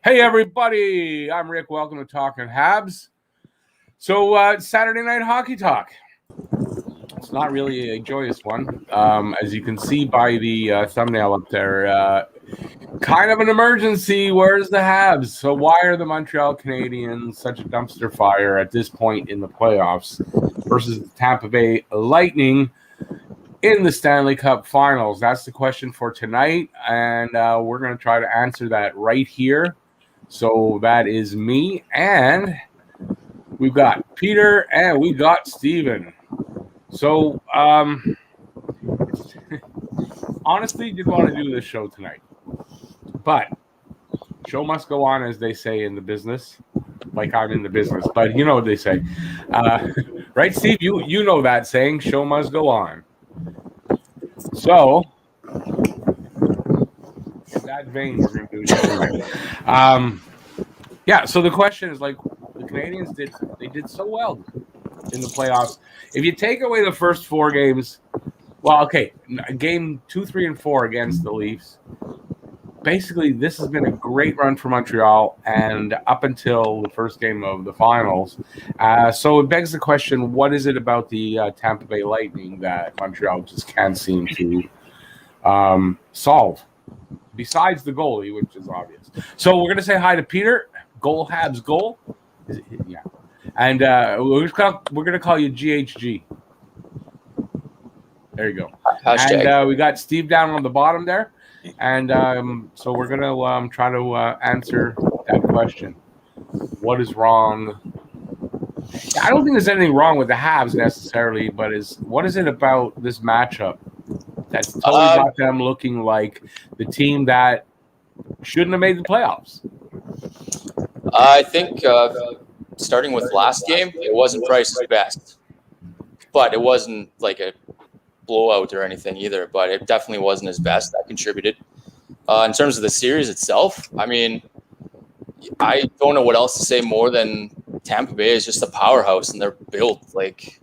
Hey everybody, I'm Rick. Welcome to Talking Habs. So Saturday night hockey talk. It's not really a joyous one, as you can see by the thumbnail up there. Kind of an emergency. Where's the Habs? So why are the Montreal Canadiens such a dumpster fire at this point in the playoffs versus the Tampa Bay Lightning in the Stanley Cup Finals? That's the question for tonight, and we're going to try to answer that right here. So that is me, and we've got Peter, and we got Steven. So, honestly, did want to do this show tonight, but show must go on, as they say in the business. Like I'm in the business, but you know what they say, right, Steve? You know that saying, show must go on. So, in that vein, we're going to do this tonight. Yeah, so the question is, like, the Canadiens did so well in the playoffs. If you take away the first four games, well, okay, game 2, 3, and 4 against the Leafs, basically this has been a great run for Montreal, and up until the first game of the finals. So it begs the question, what is it about the Tampa Bay Lightning that Montreal just can't seem to solve, besides the goalie, which is obvious. So we're going to say hi to Peter. Goal Habs goal, yeah, and we're gonna call you GHG. There you go. Hashtag. And we got Steve down on the bottom there, and so we're gonna try to answer that question. What is wrong? I don't think there's anything wrong with the Habs necessarily, but what is it about this matchup that's totally got them looking like the team that shouldn't have made the playoffs? I think starting with last game, it wasn't Price's best, but it wasn't like a blowout or anything either, but it definitely wasn't his best. That contributed. In terms of the series itself, I mean, I don't know what else to say more than Tampa Bay is just a powerhouse, and they're built like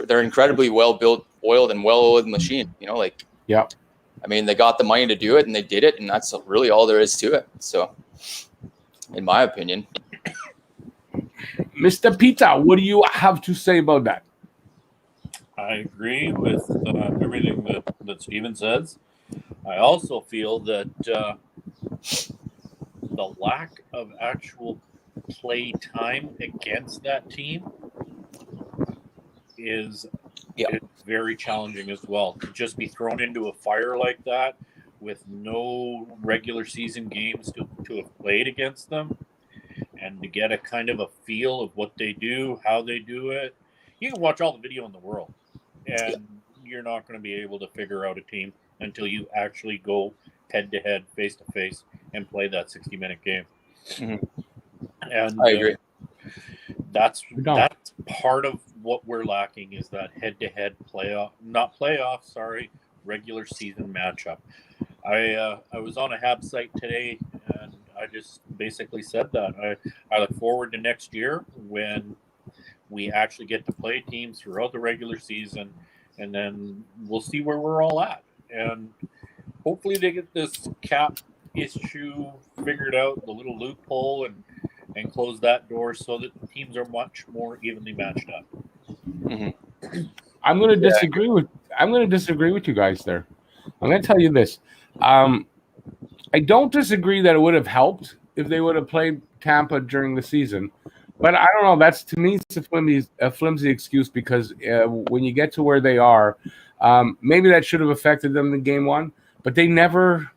they're incredibly well-built, oiled and well-oiled machine, like, yeah. I mean, they got the money to do it, and they did it, and that's really all there is to it. So, in my opinion. Mr. Peter, what do you have to say about that? I agree with everything that Steven says. I also feel that the lack of actual play time against that team is very challenging as well. To just be thrown into a fire like that with no regular season games to have played against them, and to get a kind of a feel of what they do, how they do it. You can watch all the video in the world, and you're not going to be able to figure out a team until you actually go head-to-head, face-to-face, and play that 60-minute game. Mm-hmm. And I agree. That's part of what we're lacking, is that head-to-head regular season matchup. I was on a Habs site today, and I just basically said that I look forward to next year when we actually get to play teams throughout the regular season, and then we'll see where we're all at. And hopefully they get this cap issue figured out, the little loophole, and close that door so that the teams are much more evenly matched up. Mm-hmm. I'm going to disagree with you guys there. I'm going to tell you this. I don't disagree that it would have helped if they would have played Tampa during the season, but I don't know. That's, to me, it's a flimsy excuse, because when you get to where they are, maybe that should have affected them in game one, but they never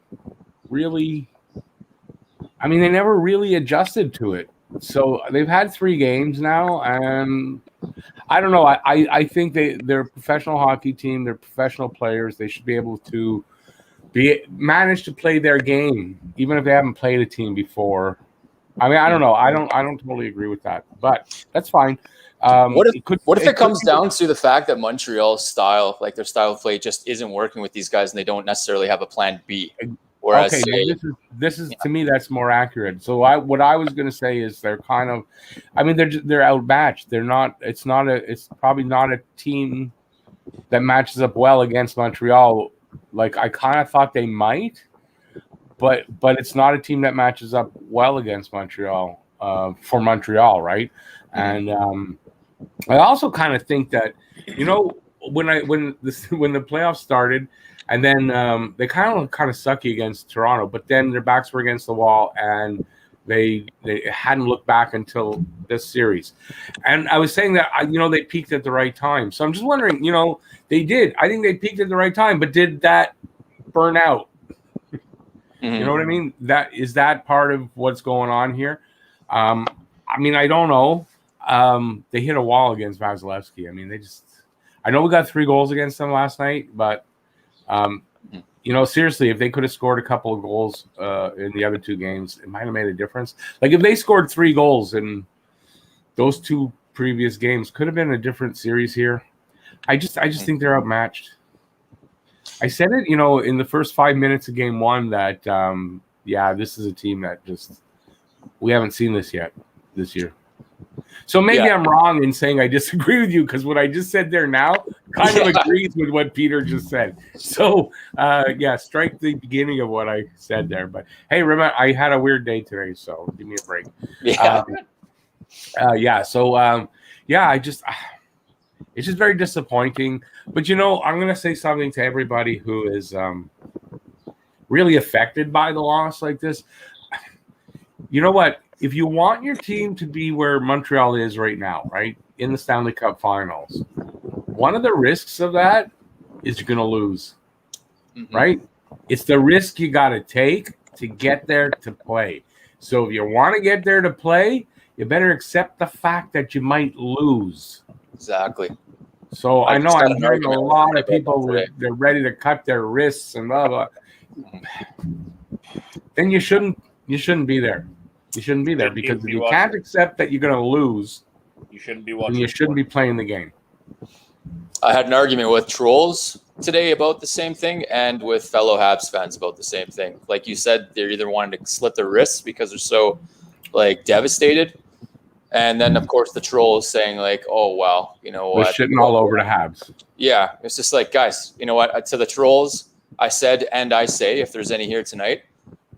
really adjusted to it. So they've had 3 games now, and I don't know. I think they're a professional hockey team. They're professional players. They should be able to manage to play their game, even if they haven't played a team before. I mean, I don't know. I don't totally agree with that, but that's fine. What if it comes down to the fact that Montreal's style, like their style of play, just isn't working with these guys, and they don't necessarily have a plan B? Whereas, this is to me, that's more accurate. So what I was going to say is they're kind of, I mean, they're outmatched. They're not. It's probably not a team that matches up well against Montreal. Like I kind of thought they might, but it's not a team that matches up well against Montreal for Montreal, right? And I also kind of think that, when the playoffs started, and then they kind of sucky against Toronto, but then their backs were against the wall, and they hadn't looked back until this series. And I was saying that they peaked at the right time. So I'm just wondering, they did. I think they peaked at the right time, but did that burn out? You know what I mean? Is that part of what's going on here? I don't know. They hit a wall against Vasilevsky. I know we got 3 goals against them last night, but seriously, if they could have scored a couple of goals in the other 2 games, it might have made a difference. Like if they scored 3 goals in those 2 previous games, could have been a different series here. I just think they're outmatched. I said it, in the first 5 minutes of game 1 that this is a team that we haven't seen this yet this year. So maybe I'm wrong in saying I disagree with you, because what I just said there now kind of agrees with what Peter just said. So, strike the beginning of what I said there. But, hey, remember, I had a weird day today, so give me a break. It's just very disappointing. But, I'm going to say something to everybody who is really affected by the loss like this. You know what? If you want your team to be where Montreal is right now, right, in the Stanley Cup Finals, one of the risks of that is you're going to lose, right? It's the risk you got to take to get there to play. So if you want to get there to play, you better accept the fact that you might lose. Exactly. So I know I'm hearing a lot of people they're ready to cut their wrists and blah blah. Then you shouldn't be there. You shouldn't be there, because if you can't accept that you're going to lose, you shouldn't be watching. You shouldn't be playing the game. I had an argument with trolls today about the same thing, and with fellow Habs fans about the same thing. Like you said, they're either wanting to slit their wrists because they're so devastated, and then of course the trolls saying "Oh well, you know what?" They're shitting all over the Habs. Yeah, it's just guys, you know what? To the trolls, I said, and I say, if there's any here tonight,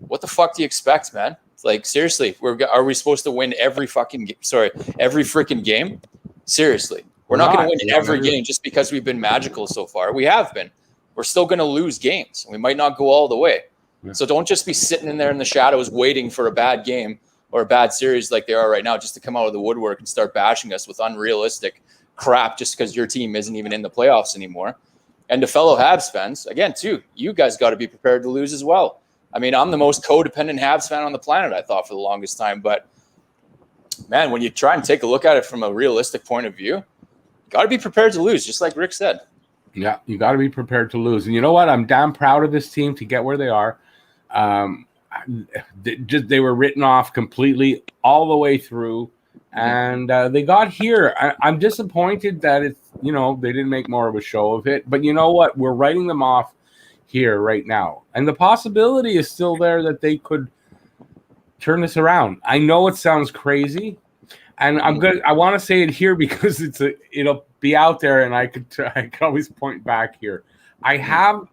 what the fuck do you expect, man? Seriously, are we supposed to win every freaking game? Seriously, we're not going to win every game just because we've been magical so far. We have been. We're still going to lose games. We might not go all the way. Yeah. So don't just be sitting in there in the shadows waiting for a bad game or a bad series like they are right now, just to come out of the woodwork and start bashing us with unrealistic crap just because your team isn't even in the playoffs anymore. And to fellow Habs fans, again, too, you guys got to be prepared to lose as well. I'm the most codependent Habs fan on the planet, I thought, for the longest time. But, man, when you try and take a look at it from a realistic point of view, you got to be prepared to lose, just like Rick said. Yeah, you got to be prepared to lose. And you know what? I'm damn proud of this team to get where they are. They were written off completely all the way through, and they got here. I'm disappointed that they didn't make more of a show of it. But you know what? We're writing them off here right now, and the possibility is still there that they could turn this around. I know it sounds crazy, and I want to say it here because it'll be out there, and I could always point back here. I have,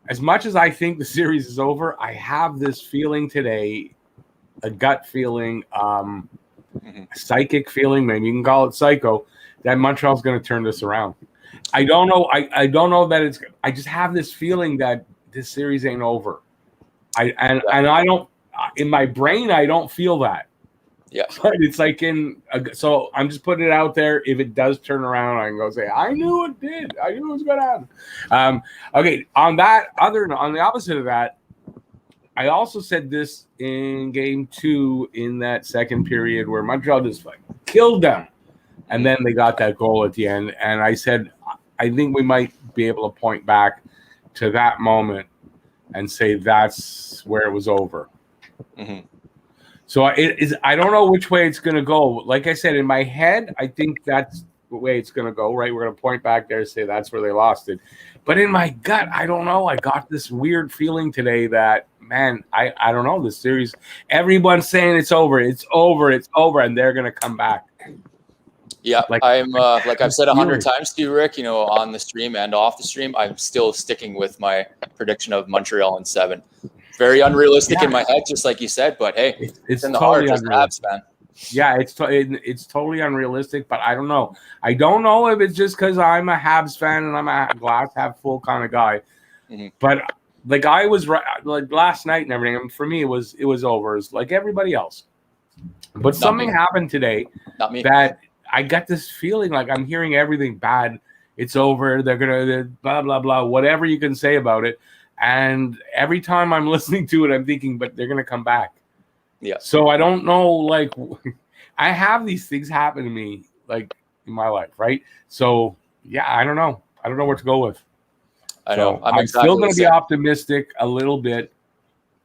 as much as I think the series is over, I have this feeling today, a gut feeling, a psychic feeling, maybe you can call it psycho, that Montreal's going to turn this around. I don't know. I don't know that I just have this feeling that this series ain't over. I don't, in my brain, I don't feel that. Yeah. But it's so I'm just putting it out there. If it does turn around, I can go say, I knew it did. I knew it was going to happen. Okay. On the opposite of that, I also said this in game 2 in that second period where Montreal just killed them. And then they got that goal at the end. And I said, I think we might be able to point back to that moment and say that's where it was over. So I don't know which way it's going to go. Like I said, in my head, I think that's the way it's going to go, right? We're going to point back there and say that's where they lost it. But in my gut, I don't know. I got this weird feeling today that, man, I don't know. This series, everyone's saying it's over. It's over. It's over. And they're going to come back. Yeah, Like, I'm like I've said 100 feeling. times to you, Rick. On the stream and off the stream, I'm still sticking with my prediction of Montreal in 7. Very unrealistic in my head, just like you said. But hey, It's in the totally heart, just a Habs unrealistic. fan. Yeah, it's totally unrealistic, but I don't know. I don't know if it's just because I'm a Habs fan and I'm a glass half full kind of guy. Mhm. But like I was like last night and everything. And for me, it was over. It's like everybody else. But something happened today Not me. that I got this feeling like I'm hearing everything bad. It's over. They're blah blah blah. Whatever you can say about it. And every time I'm listening to it, I'm thinking, but they're gonna come back. Yeah. So I don't know, like I have these things happen to me like in my life, right? So yeah, I don't know. I don't know where to go with. I know. I'm exactly still gonna the be same. optimistic a little bit.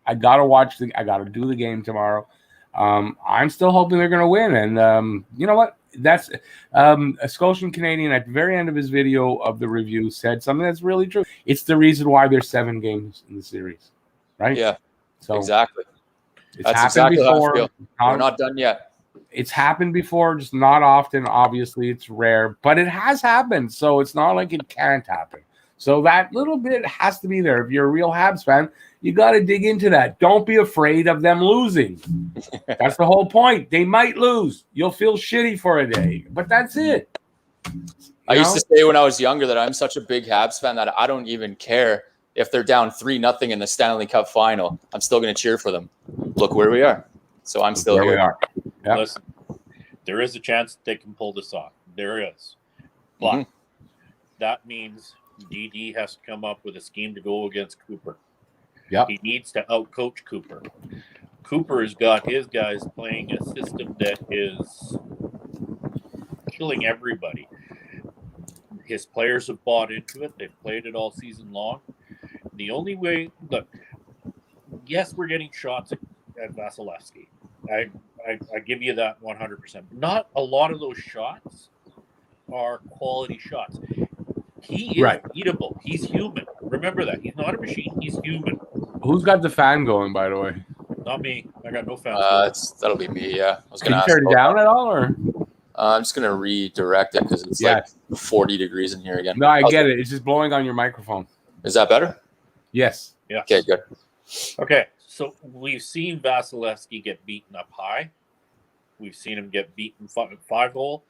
I gotta do the game tomorrow. I'm still hoping they're gonna win. And you know what? That's a Scotian Canadian at the very end of his video of the review said something that's really true. It's the reason why there's 7 games in the series, right? Yeah, So exactly. it's That's happened exactly how I before. feel. We're not done yet. It's happened before, just not often. Obviously, it's rare, but it has happened. So it's not like it can't happen. So that little bit has to be there. If you're a real Habs fan, you got to dig into that. Don't be afraid of them losing. That's the whole point. They might lose. You'll feel shitty for a day, but that's it. I used to say when I was younger that I'm such a big Habs fan that I don't even care if they're down 3-0 in the Stanley Cup final. I'm still going to cheer for them. Look where we are. So I'm still Where here. we are. Yep. Listen, there is a chance they can pull this off. There is. But that means DD has to come up with a scheme to go against Cooper. Yep. He needs to outcoach Cooper. Cooper has got his guys playing a system that is killing everybody. His players have bought into it. They've played it all season long. The only way, look, yes, we're getting shots at Vasilevsky. I give you that 100%. Not a lot of those shots are quality shots. He is beatable. He's human. Remember that. He's not a machine. He's human. Who's got the fan going, by the way? Not me. I got no fans. That'll be me, yeah. I was Can going you to ask turn it down at all, or? I'm just going to redirect it because it's like 40 degrees in here again. No, I get it. It's just blowing on your microphone. Is that better? Yes. Yeah. Okay, good. Okay, so we've seen Vasilevsky get beaten up high. We've seen him get beaten 5-hole.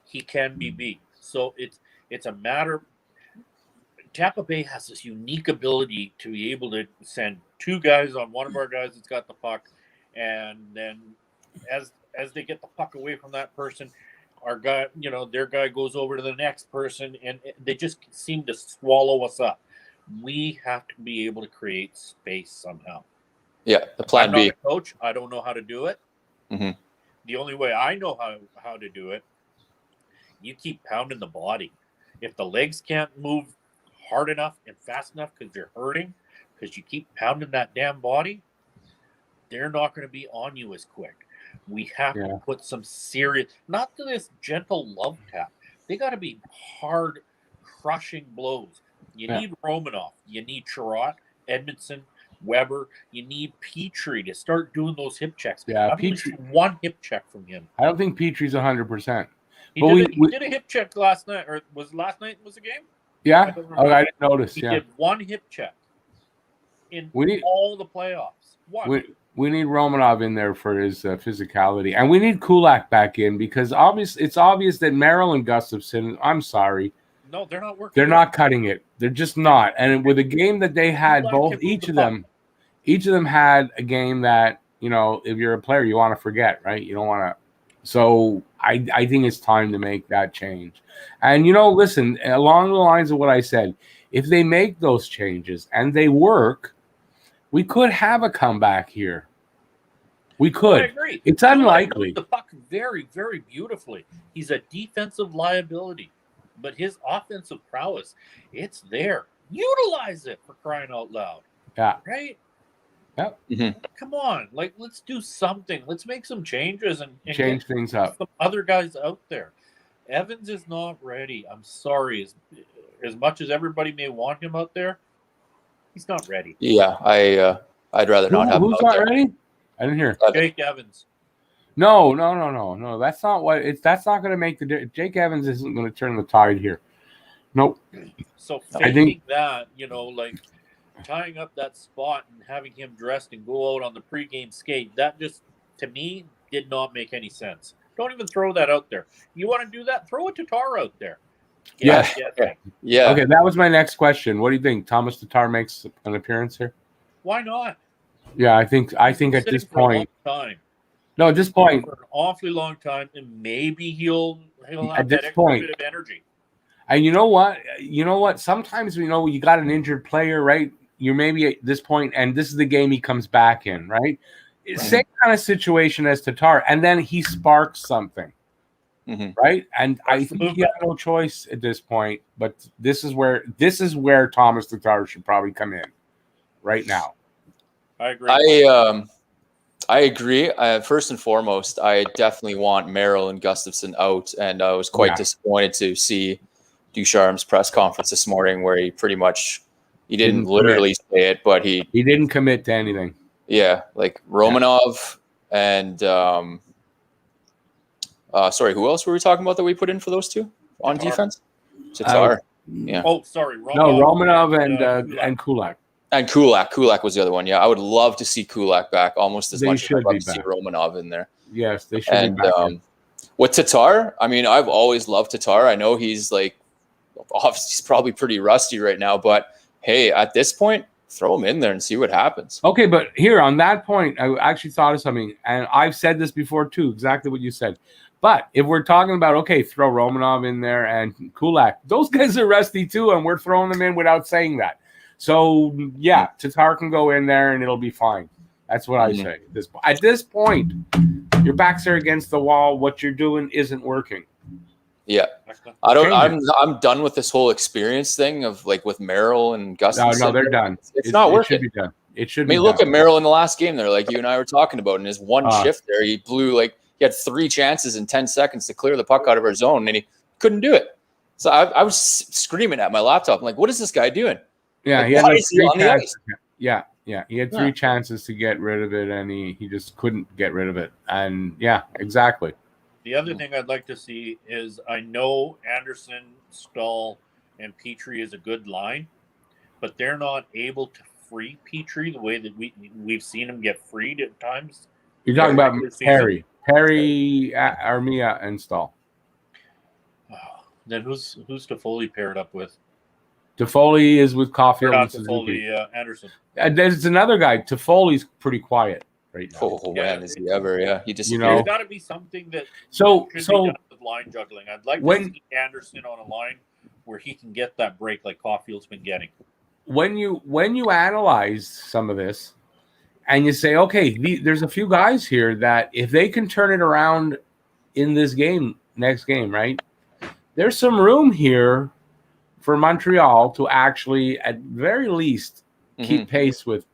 He can be beat. So it's a matter. Tampa Bay has this unique ability to be able to send 2 guys on one of our guys that's got the puck, and then as they get the puck away from that person, our guy, their guy goes over to the next person, and they just seem to swallow us up. We have to be able to create space somehow. Yeah, the plan I'm B. not a coach. I don't know how to do it. Mm-hmm. The only way I know how to do it, you keep pounding the body. If the legs can't move hard enough and fast enough because they're hurting, because you keep pounding that damn body, they're not going to be on you as quick. We have to put some serious, not to this gentle love tap. They got to be hard, crushing blows. You need Romanov. You need Sherratt, Edmondson, Weber. You need Petrie to start doing those hip checks. Yeah, I've only seen 1 hip check from him. I don't think Petrie's 100%. He did a hip check last night, or was last night was the game? Yeah? I didn't notice. He did 1 hip check in all the playoffs. 1. We need Romanov in there for his physicality. And we need Kulak back in because it's obvious that Merrill and Gustafsson, I'm sorry. No, they're not working. They're not cutting it. They're just not. And with a game that they had, each of them had a game that, if you're a player, you want to forget, right? You don't want to. So I think it's time to make that change. And, listen, along the lines of what I said, if they make those changes and they work, we could have a comeback here. We could. I agree. It's unlikely. The puck very, very beautifully. He's a defensive liability, but his offensive prowess, it's there. Utilize it, for crying out loud. Yeah. Right? Yep. Mm-hmm. Come on. Let's do something. Let's make some changes and change things up. Some other guys out there. Evans is not ready. I'm sorry. As much as everybody may want him out there, he's not ready. Yeah, I'd rather not have him who's out not there. ready? I didn't hear. Jake Evans. No. That's not what it's. That's not going to make the. Jake Evans isn't going to turn the tide here. Nope. So I faking think- that, like tying up that spot and having him dressed and go out on the pregame skate, that just, to me, did not make any sense. Don't even throw that out there. You want to do that? Throw a Tatar out there. Yeah. Yeah. Okay, that was my next question. What do you think? Thomas Tatar makes an appearance here? Why not? Yeah, I think at Sitting this for a long point. time. No, at this point, For an awfully long time, and maybe he'll At have this that extra point- bit of energy. and you know what? Sometimes you got an injured player, right? You're maybe at this point, and this is the game he comes back in, right? Same kind of situation as Tatar, and then he sparks something, right? And I think he had no choice at this point. But this is where Thomas Tatar should probably come in right now. I agree. I agree. First and foremost, I definitely want Merrill and Gustafsson out, and I was quite disappointed to see Ducharme's press conference this morning, where he didn't literally say it, but he didn't commit to anything. Yeah, like Romanov and sorry, who else were we talking about that we put in for those two on defense? Tatar. Yeah. Oh, sorry. Romanov and Kulak. And Kulak was the other one. Yeah, I would love to see Kulak back almost as They much as should I'd love be to see back. Romanov in there. Yes, they should And be back. with Tatar, I mean, I've always loved Tatar. I know he's obviously he's probably pretty rusty right now, but hey, at this point, throw him in there and see what happens. Okay, but here on that point, I actually thought of something, and I've said this before too, exactly what you said. But if we're talking about, okay, throw Romanov in there and Kulak, those guys are rusty too, and we're throwing them in without saying that. So, yeah, Tatar can go in there and it'll be fine. That's what I say. At this point, your backs are against the wall. What you're doing isn't working. Yeah. I'm done with this whole experience thing of with Merrill and Gustafsson. No, they're done. It's not working. It should be done. It should I mean, be look done. at Merrill in the last game there, like you and I were talking about. In his one shift there, he blew he had 3 chances in 10 seconds to clear the puck out of our zone, and he couldn't do it. So I was screaming at my laptop. I'm like, what is this guy doing? Yeah, he had why is he 3 on the chances. ice? Yeah. He had 3 chances to get rid of it, and he just couldn't get rid of it. And yeah, exactly. The other thing I'd like to see is, I know Anderson, Stahl, and Petrie is a good line, but they're not able to free Petrie the way that we've seen him get freed at times. You're talking about Perry, Armia, and Stahl. Then who's Toffoli paired up with? Toffoli is with Caulfield. Not and Suzuki. Toffoli, Anderson. There's another guy. Toffoli's pretty quiet right now. Oh man, is he ever? Yeah, he just There's got to be something that so should be done with line juggling. I'd like to see Anderson on a line where he can get that break like Caulfield's been getting. When you analyze some of this, and you say, okay, there's a few guys here that if they can turn it around in this game, next game, right? There's some room here for Montreal to actually, at very least, keep pace with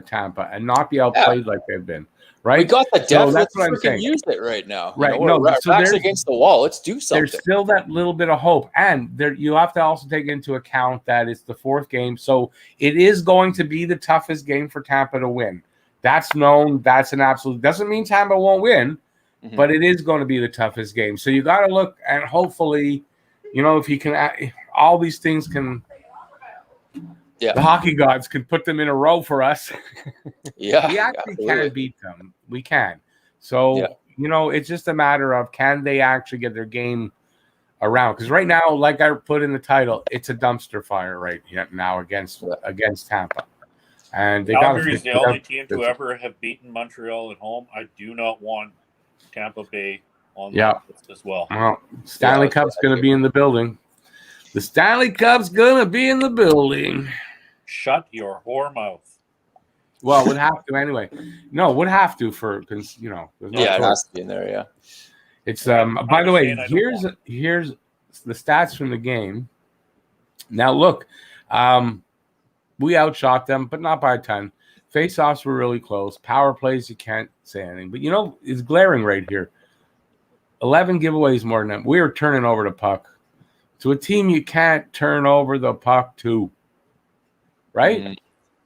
Tampa and not be outplayed like they've been. Right? We got the depth. So that's Let's what I'm saying. use it right now. Right. We're backs against the wall. Let's do something. There's still that little bit of hope. And you have to also take into account that it's the 4th game. So it is going to be the toughest game for Tampa to win. That's known. That's an absolute. Doesn't mean Tampa won't win, but it is going to be the toughest game. So you got to look, and hopefully, if you can, all these things can. Yeah, the hockey gods can put them in a row for us. Yeah, we actually can beat them. We can. So it's just a matter of, can they actually get their game around? Because right now, like I put in the title, it's a dumpster fire right now against Tampa. And they Calgary is the only team to ever have beaten Montreal at home. I do not want Tampa Bay on that list as well. Well, Stanley Cup's going to be in the building. The Stanley Cup's going to be in the building. Shut your whore mouth. Well, would have to anyway. No, would have to because there's no it has to be in there. Yeah, it's by the way, here's the stats from the game. Now look, we outshot them, but not by a ton. Face-offs were really close. Power plays, you can't say anything, but it's glaring right here. 11 giveaways more than them. We were turning over the puck to a team you can't turn over the puck to. Right?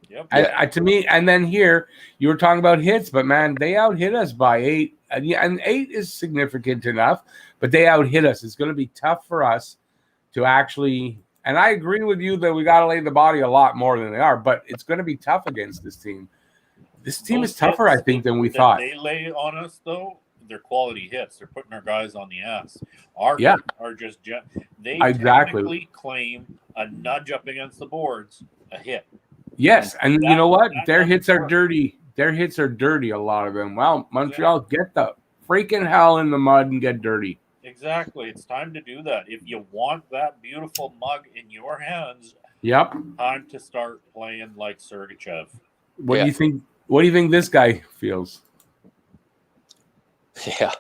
Yep. To me, and then here you were talking about hits, but man, they out hit us by 8 And 8 is significant enough, but they out-hit us. It's going to be tough for us to actually – and I agree with you that we got to lay the body a lot more than they are, but it's going to be tough against this team. This team is tougher, I think, than we thought. They lay on us, though. They're quality hits. They're putting our guys on the ass. Our Yeah. hits are just they Exactly. technically claim a nudge up against the boards a hit. Yes, and you know what? that Their doesn't hits are work. dirty. Their hits are dirty, a lot of them. Well, Montreal, get the freaking hell in the mud and get dirty. Exactly. It's time to do that. If you want that beautiful mug in your hands, Yep. time to start playing like Sergachev. What do you think? What do you think this guy feels? Yeah,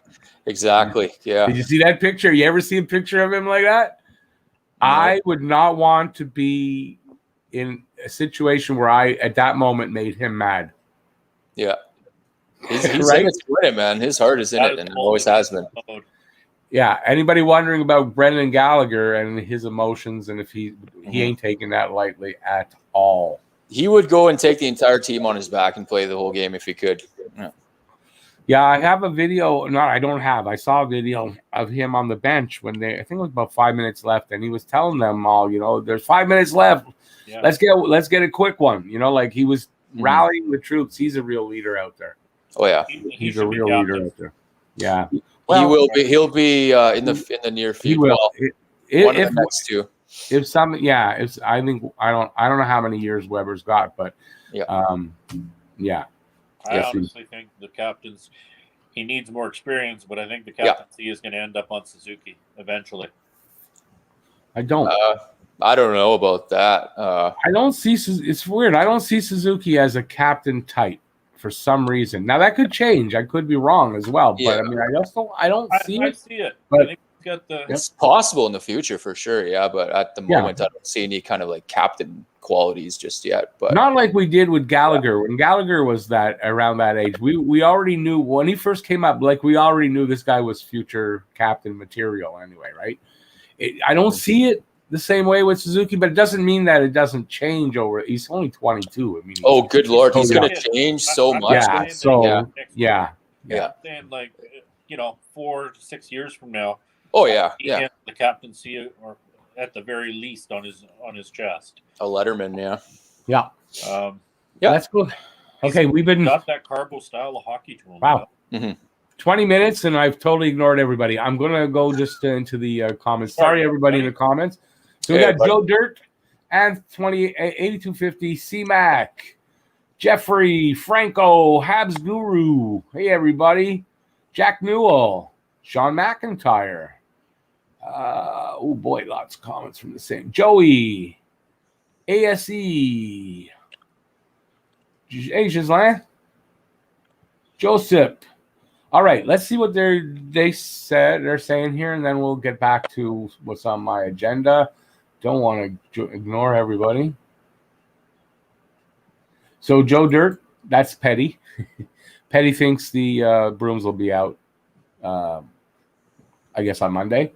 exactly. Yeah. Did you see that picture? You ever see a picture of him like that? No. I would not want to be in a situation where I, at that moment, made him mad. Yeah. He's Right? in it to win it, man. His heart is in it, and it always has been. Yeah. Anybody wondering about Brendan Gallagher and his emotions, and if he ain't taking that lightly at all. He would go and take the entire team on his back and play the whole game if he could. Yeah. Yeah, I have a video. No, I don't have. I saw a video of him on the bench when I think it was about 5 minutes left, and he was telling them all, there's 5 minutes left. Yeah. Let's get a quick one. Like he was rallying the troops. He's a real leader out there. Oh yeah, He's a real leader out there. Yeah, he will be. He'll be in the near future. he will. Well, one of the next two. If some, it's. I think I don't know how many years Weber's got, but yeah. I honestly think the captain's he needs more experience, but I think the captaincy is going to end up on Suzuki eventually. I don't. I don't know about that. I don't see. It's weird. I don't see Suzuki as a captain type for some reason. Now that could change. I could be wrong as well. But I mean, I don't see I it. see it. But I think he's got the. It's possible in the future for sure. Yeah, but at the moment, I don't see any kind of like captain qualities just yet. But not like we did with Gallagher. When Gallagher was around that age, we already knew when he first came up. Like we already knew this guy was future captain material anyway, right? I don't see it the same way with Suzuki, but it doesn't mean that it doesn't change over. He's only 22. I mean, good Lord, he's going to change so much. Yeah. So yeah. I'm saying 4 to 6 years from now. Oh yeah, he has the captaincy, or at the very least on his chest. A letterman, yeah. Yeah, that's cool. Okay, we've been got that Carbo style of hockey to him. Wow. 20 minutes, and I've totally ignored everybody. I'm going to go just into the comments. Sorry, everybody in the comments. So we got Joe Dirt, and 8250, C-Mac, Jeffrey, Franco, Habs Guru. Hey, everybody. Jack Newell, Sean McIntyre. Oh, boy, lots of comments from the same. Joey, ASE. Hey, Gislain. Joseph. All right, let's see what they're saying here, and then we'll get back to what's on my agenda. Don't want to ignore everybody. So Joe Dirt, that's Petty. Petty thinks the Brooms will be out, I guess, on Monday,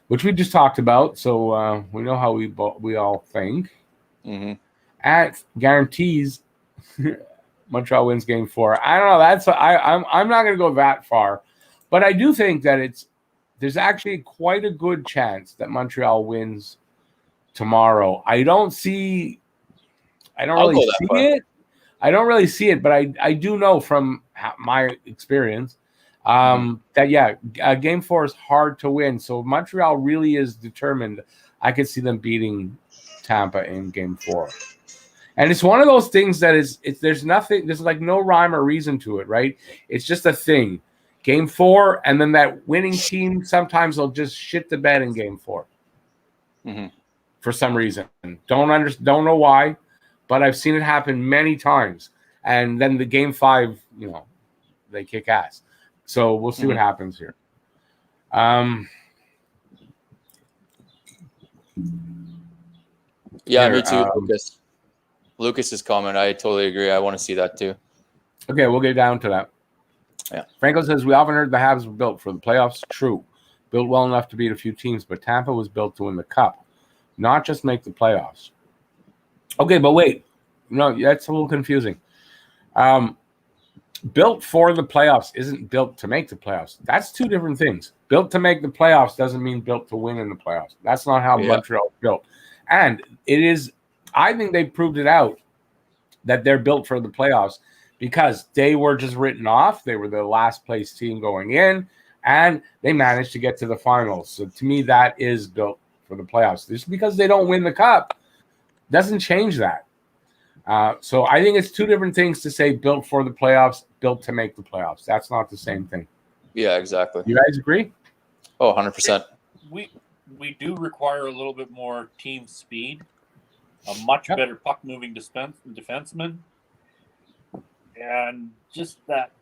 which we just talked about. So we know how we all think. At guarantees. Montreal wins game 4. I don't know. I'm not going to go that far, but I do think that there's actually quite a good chance that Montreal wins tomorrow. I don't really see it. I don't really see it, but I do know from my experience that game 4 is hard to win. So Montreal really is determined. I could see them beating Tampa in game 4. And it's one of those things that there's like no rhyme or reason to it, right? It's just a thing. Game 4, and then that winning team sometimes will just shit the bed in game 4 for some reason. Don't know why, but I've seen it happen many times. And then the game 5, they kick ass. So we'll see what happens here. Me too, Lucas. Lucas's comment, I totally agree. I want to see that too. Okay, we'll get down to that. Yeah. Franco says, we often heard the Habs were built for the playoffs. True. Built well enough to beat a few teams, but Tampa was built to win the Cup, not just make the playoffs. Okay, but wait. No, that's a little confusing. built for the playoffs isn't built to make the playoffs. That's two different things. Built to make the playoffs doesn't mean built to win in the playoffs. That's not how Montreal is built. And it is, I think they proved it out that they're built for the playoffs because they were just written off. They were the last place team going in, and they managed to get to the finals. So to me, that is built for the playoffs. Just because they don't win the cup doesn't change that. So I think it's two different things to say built for the playoffs, built to make the playoffs. That's not the same thing. Yeah, exactly. You guys agree? Oh, 100%. We do require a little bit more team speed, a much better puck-moving defenseman, and just that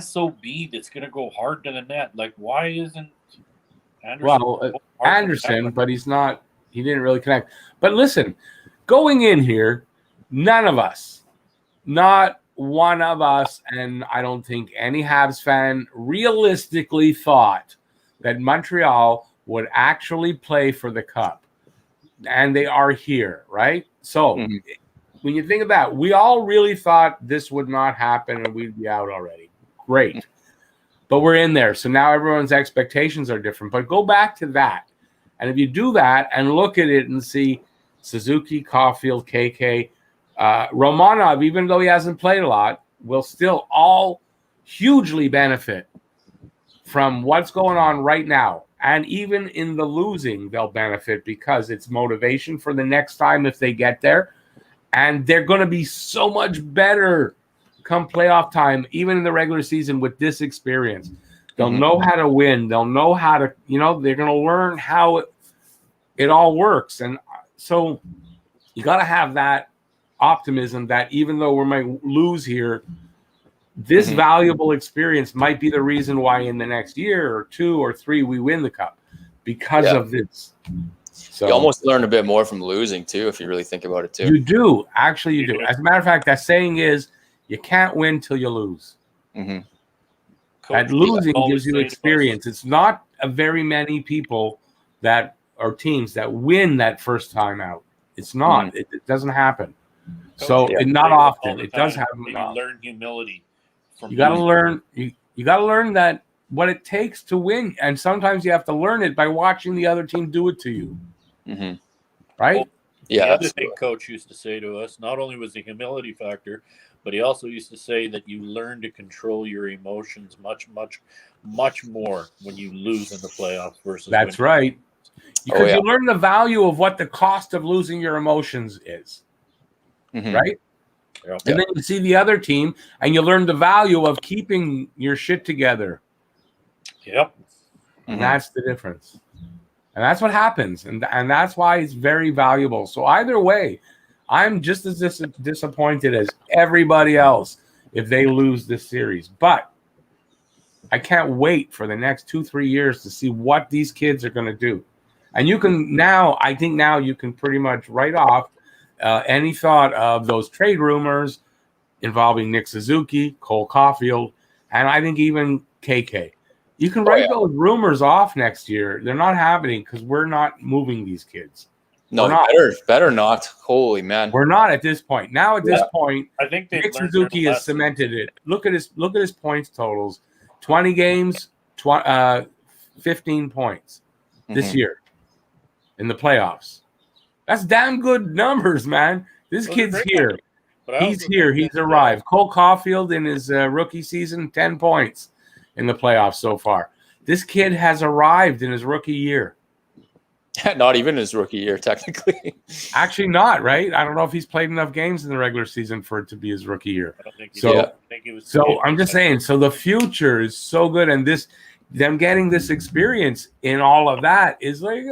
SOB that's going to go hard to the net. Like, why isn't Anderson? Well, Anderson, but he's not. He didn't really connect. But listen, going in here, none of us, not one of us, and I don't think any Habs fan realistically thought that Montreal would actually play for the Cup. And they are here, right? So when you think of that, we all really thought this would not happen and we'd be out already. Great. But we're in there. So now everyone's expectations are different. But go back to that. And if you do that and look at it and see Suzuki, Caulfield, KK, Romanov, even though he hasn't played a lot, will still all hugely benefit from what's going on right now. And even in the losing, they'll benefit because it's motivation for the next time if they get there. And they're going to be so much better come playoff time, even in the regular season with this experience. They'll know how to win. They'll know how to, they're going to learn how it all works. And so you got to have that optimism that even though we might lose here, this valuable experience might be the reason why in the next year or 2 or 3 we win the Cup because of this. So you almost learn a bit more from losing too, if you really think about it too. You do. Actually, you do. As a matter of fact, that saying is you can't win till you lose. That losing gives you experience. It's not a very many people that are teams that win that first time out. It's not. It doesn't happen. So not often. It does happen. You learn humility. You got to learn. You got to learn that what it takes to win, and sometimes you have to learn it by watching the other team do it to you. Right? Well, the other thing Coach used to say to us, not only was the humility factor, but he also used to say that you learn to control your emotions much, much, much more when you lose in the playoffs versus. That's right. Because you learn the value of what the cost of losing your emotions is. Right? And then you see the other team and you learn the value of keeping your shit together. And that's the difference. And that's what happens. And that's why it's very valuable. So either way, I'm just as disappointed as everybody else if they lose this series. But I can't wait for the next 2-3 years to see what these kids are going to do. And you can now, I think now you can pretty much write off any thought of those trade rumors involving Nick Suzuki, Cole Caulfield, and I think even KK. You can write those rumors off next year. They're not happening because we're not moving these kids. No, better not. Holy man, we're not at this point. Now at this point, I think Nick Suzuki has cemented it. Look at his points totals: 20 games, 15 points this year in the playoffs. That's damn good numbers, man. This kid's here. He's here. He's arrived. Cole Caulfield in his rookie season, 10 points in the playoffs so far. This kid has arrived in his rookie year. Not even his rookie year, technically. Actually not, right? I don't know if he's played enough games in the regular season for it to be his rookie year. I don't think he so, did. I think he was so I'm just saying, so the future is so good, and them getting this experience in all of that is like,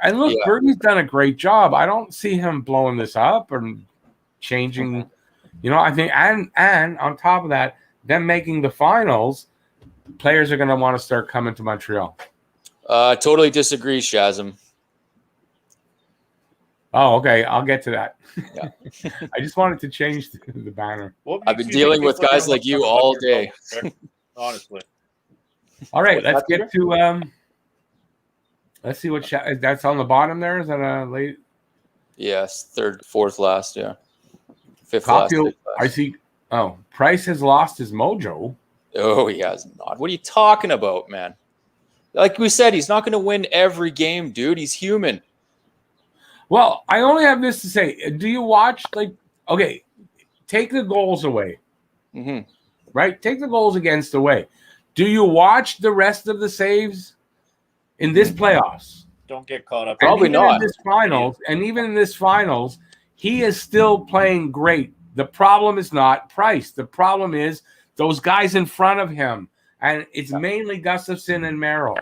And look, Bergie's done a great job. I don't see him blowing this up or changing, I think, and on top of that, them making the finals, players are going to want to start coming to Montreal. Totally disagree, Shazam. Oh, okay. I'll get to that. Yeah. I just wanted to change the banner. I've been dealing with guys like you all day. Honestly. All right, let's get to let's see what that's on the bottom there. Is that a late? Yes, third, fourth last, yeah. Fifth last. I see. Oh, Price has lost his mojo. Oh, he has not. What are you talking about, man? Like we said, he's not going to win every game, dude. He's human. Well, I only have this to say. Do you watch, okay, take the goals away, right? Take the goals against away. Do you watch the rest of the saves in this playoffs? Don't get caught up. Probably not. Even in this finals, he is still playing great. The problem is not Price. The problem is those guys in front of him. And it's mainly Gustafson and Merrill.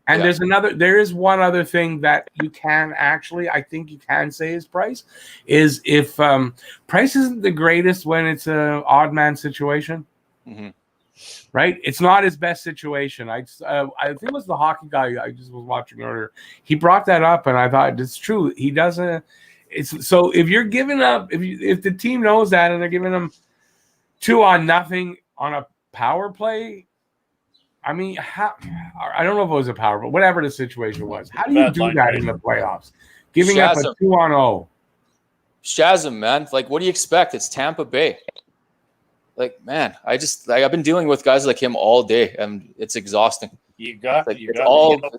And there is one other thing that I think you can say is Price, is if Price isn't the greatest when it's an odd man situation, right? It's not his best situation. I think it was the hockey guy I just was watching earlier. He brought that up, and I thought it's true. He doesn't. So if you're giving up, if the team knows that and they're giving them 2-0 on a power play. I mean, I don't know if it was a power, but whatever the situation was, how do you do that in the playoffs? Giving up a 2-0. Shazam, man. Like, what do you expect? It's Tampa Bay. Like, man, I've been dealing with guys like him all day, and it's exhausting. It's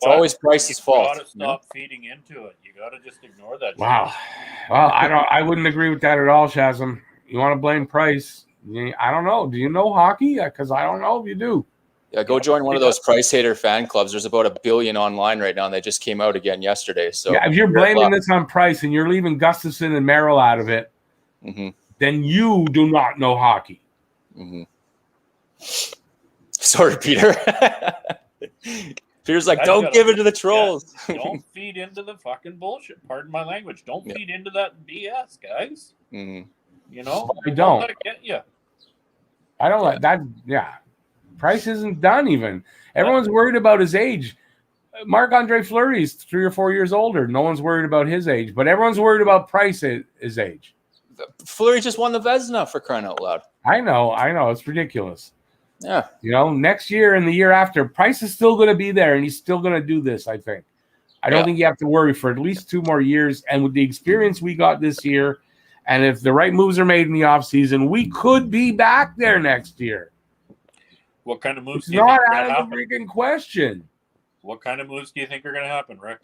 always Price's fault. You got to stop feeding into it. You got to just ignore that. Wow. Well, I wouldn't agree with that at all, Shazam. You want to blame Price? I don't know. Do you know hockey? Because I don't know if you do. Yeah, go join one of those Price hater fan clubs. There's about 1 billion online right now, and they just came out again yesterday. So if you're blaming this on Price and you're leaving Gustafson and Merrill out of it, then you do not know hockey. Sorry, Peter. Peter's like, don't give it to the trolls. Don't feed into the fucking bullshit. Pardon my language. Don't feed into that BS, guys. You know, I don't let it get you. I don't let that. Yeah. Price isn't done even. Everyone's worried about his age. Marc-Andre Fleury's 3 or 4 years older. No one's worried about his age, but everyone's worried about Price's age. Fleury just won the Vezina, for crying out loud. I know. It's ridiculous. Yeah. Next year and the year after, Price is still going to be there, and he's still going to do this, I think. I don't think you have to worry for at least 2 more years. And with the experience we got this year, and if the right moves are made in the offseason, we could be back there next year. What kind of moves do you think are going to happen? Not out of the freaking question. What kind of moves do you think are going to happen, Rick?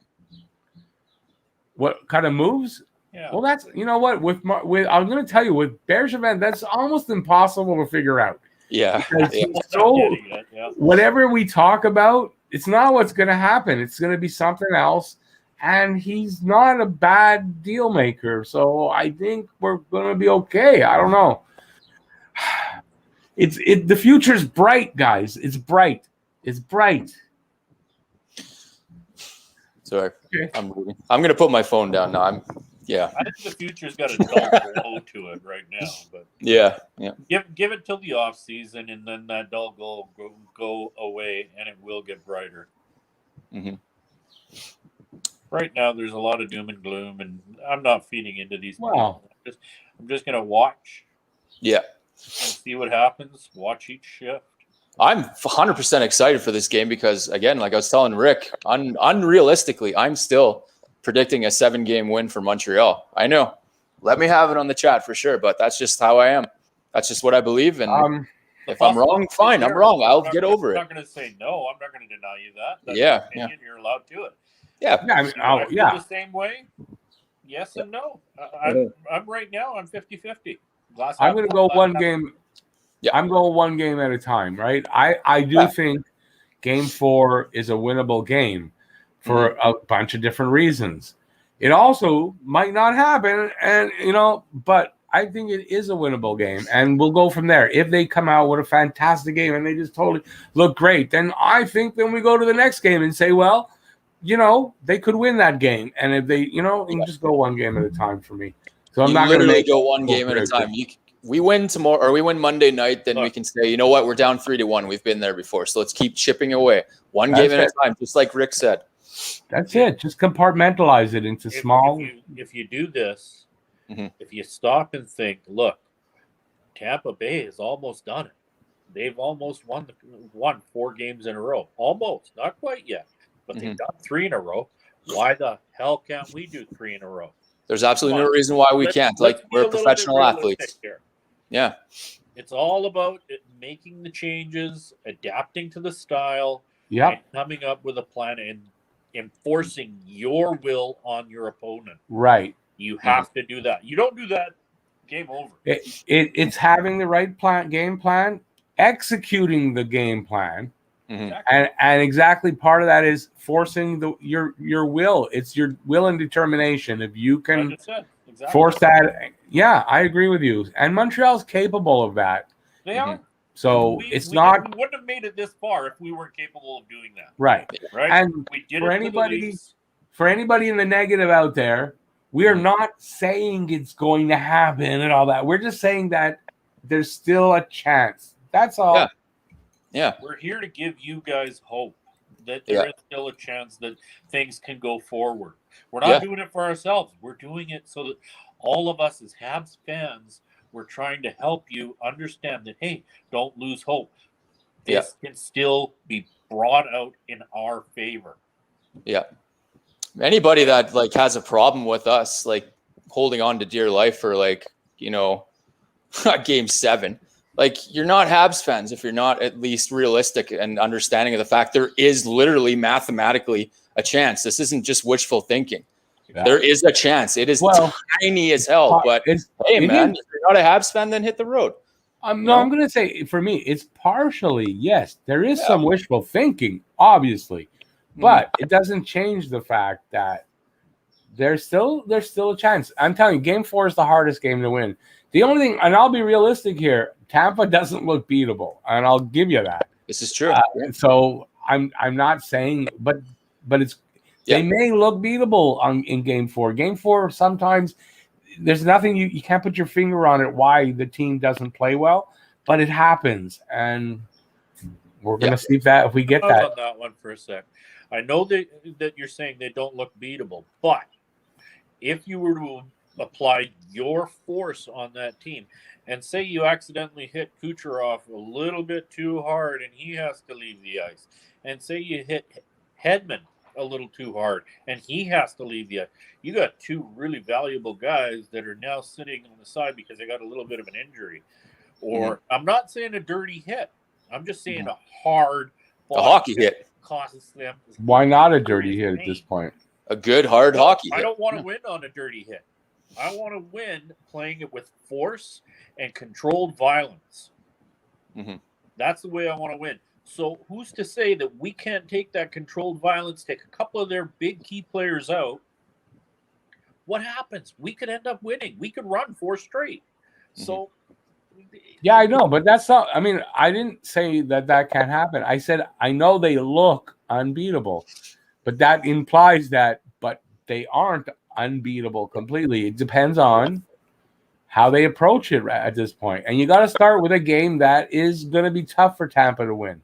What kind of moves? Yeah. Well, that's, you know what, with I'm going to tell you, with Bergevin, that's almost impossible to figure out. Yeah. Whatever we talk about, it's not what's going to happen. It's going to be something else. And he's not a bad deal maker. So I think we're going to be okay. I don't know. The future's bright, guys. It's bright. Sorry. Okay. I'm going to put my phone down now. I think the future's got a dull glow to it right now, but yeah. Give it till the off season, and then that dull glow go away, and it will get brighter. Right now, there's a lot of doom and gloom, and I'm not feeding into these. Wow. I'm just gonna watch. Yeah. And see what happens. Watch each shift. I'm 100% excited for this game because, again, like I was telling Rick, unrealistically, I'm still predicting a 7-game win for Montreal. I know. Let me have it on the chat for sure, but that's just how I am. That's just what I believe. And if I'm wrong, fine. I'm wrong. I'll get over it. I'm not going to say no. I'm not going to deny you that. That's your opinion. You're allowed to it. Yeah. I mean, I feel the same way. Yes and no. I'm right now. I'm 50-50. I'm going to go one game. Yeah, I'm going one game at a time, right? I do think Game 4 is a winnable game for a bunch of different reasons. It also might not happen, and but I think it is a winnable game, and we'll go from there. If they come out with a fantastic game and they just totally look great, then I think then we go to the next game and say, well, they could win that game, and if they, you can just go one game at a time for me. So I'm not going to go one game at a time. We win tomorrow, or we win Monday night, then we can say, you know what, we're down 3-1. We've been there before, so let's keep chipping away. One game at a time, just like Rick said. That's it. Just compartmentalize it into small. If you do this, if you stop and think, look, Tampa Bay has almost done it. They've almost won 4 games in a row. Almost, not quite yet, but they've done 3 in a row. Why the hell can't we do 3 in a row? There's absolutely no reason why we can't. Like, we're professional athletes. Here. Yeah. It's all about making the changes, adapting to the style, Yep. and coming up with a plan and enforcing your will on your opponent. Right. You have to do that. You don't do that, game over. It's having the right game plan, executing the game plan, and exactly part of that is forcing your will. It's your will and determination. If you can force that, yeah, I agree with you. And Montreal's capable of that. They are. So we wouldn't have made it this far if we weren't capable of doing that. Right. And we did for anybody in the negative out there, we are not saying it's going to happen and all that. We're just saying that there's still a chance. That's all. Yeah. We're here to give you guys hope that there is still a chance that things can go forward. We're not doing it for ourselves. We're doing it so that all of us as Habs fans, we're trying to help you understand that, hey, don't lose hope. This can still be brought out in our favor. Yeah. Anybody that like has a problem with us, like holding on to dear life for like, game 7, like you're not Habs fans if you're not at least realistic and understanding of the fact there is literally mathematically a chance. This isn't just wishful thinking. Yeah. There is a chance. It is tiny as hell, but hey, man, if you're not a Habs fan, then hit the road. I'm going to say for me, it's partially, yes, there is some wishful thinking, obviously. But it doesn't change the fact that there's still a chance. I'm telling you, Game 4 is the hardest game to win. The only thing, and I'll be realistic here, Tampa doesn't look beatable, and I'll give you that. This is true. So I'm not saying, but it's they may look beatable in Game 4. Game 4 sometimes there's nothing you can't put your finger on it why the team doesn't play well, but it happens, and we're going to see that if we get that. On that one for a sec. I know that you're saying they don't look beatable, but if you were to apply your force on that team and say you accidentally hit Kucherov a little bit too hard and he has to leave the ice, and say you hit Hedman a little too hard and he has to leave the ice, you got two really valuable guys that are now sitting on the side because they got a little bit of an injury. Or I'm not saying a dirty hit. I'm just saying a hard hockey hit. Causes them. Why not a dirty hit at this point? A good hard hockey hit. I don't want to win on a dirty hit. I want to win playing it with force and controlled violence. That's the way I want to win. So who's to say that we can't take that controlled violence, take a couple of their big key players out? What happens? We could end up winning. We could run 4 straight. So yeah, I know, but that's not. I mean, I didn't say that can't happen. I said I know they look unbeatable, but that implies that, but they aren't unbeatable completely. It depends on how they approach it at this point, and you got to start with a game that is going to be tough for Tampa to win.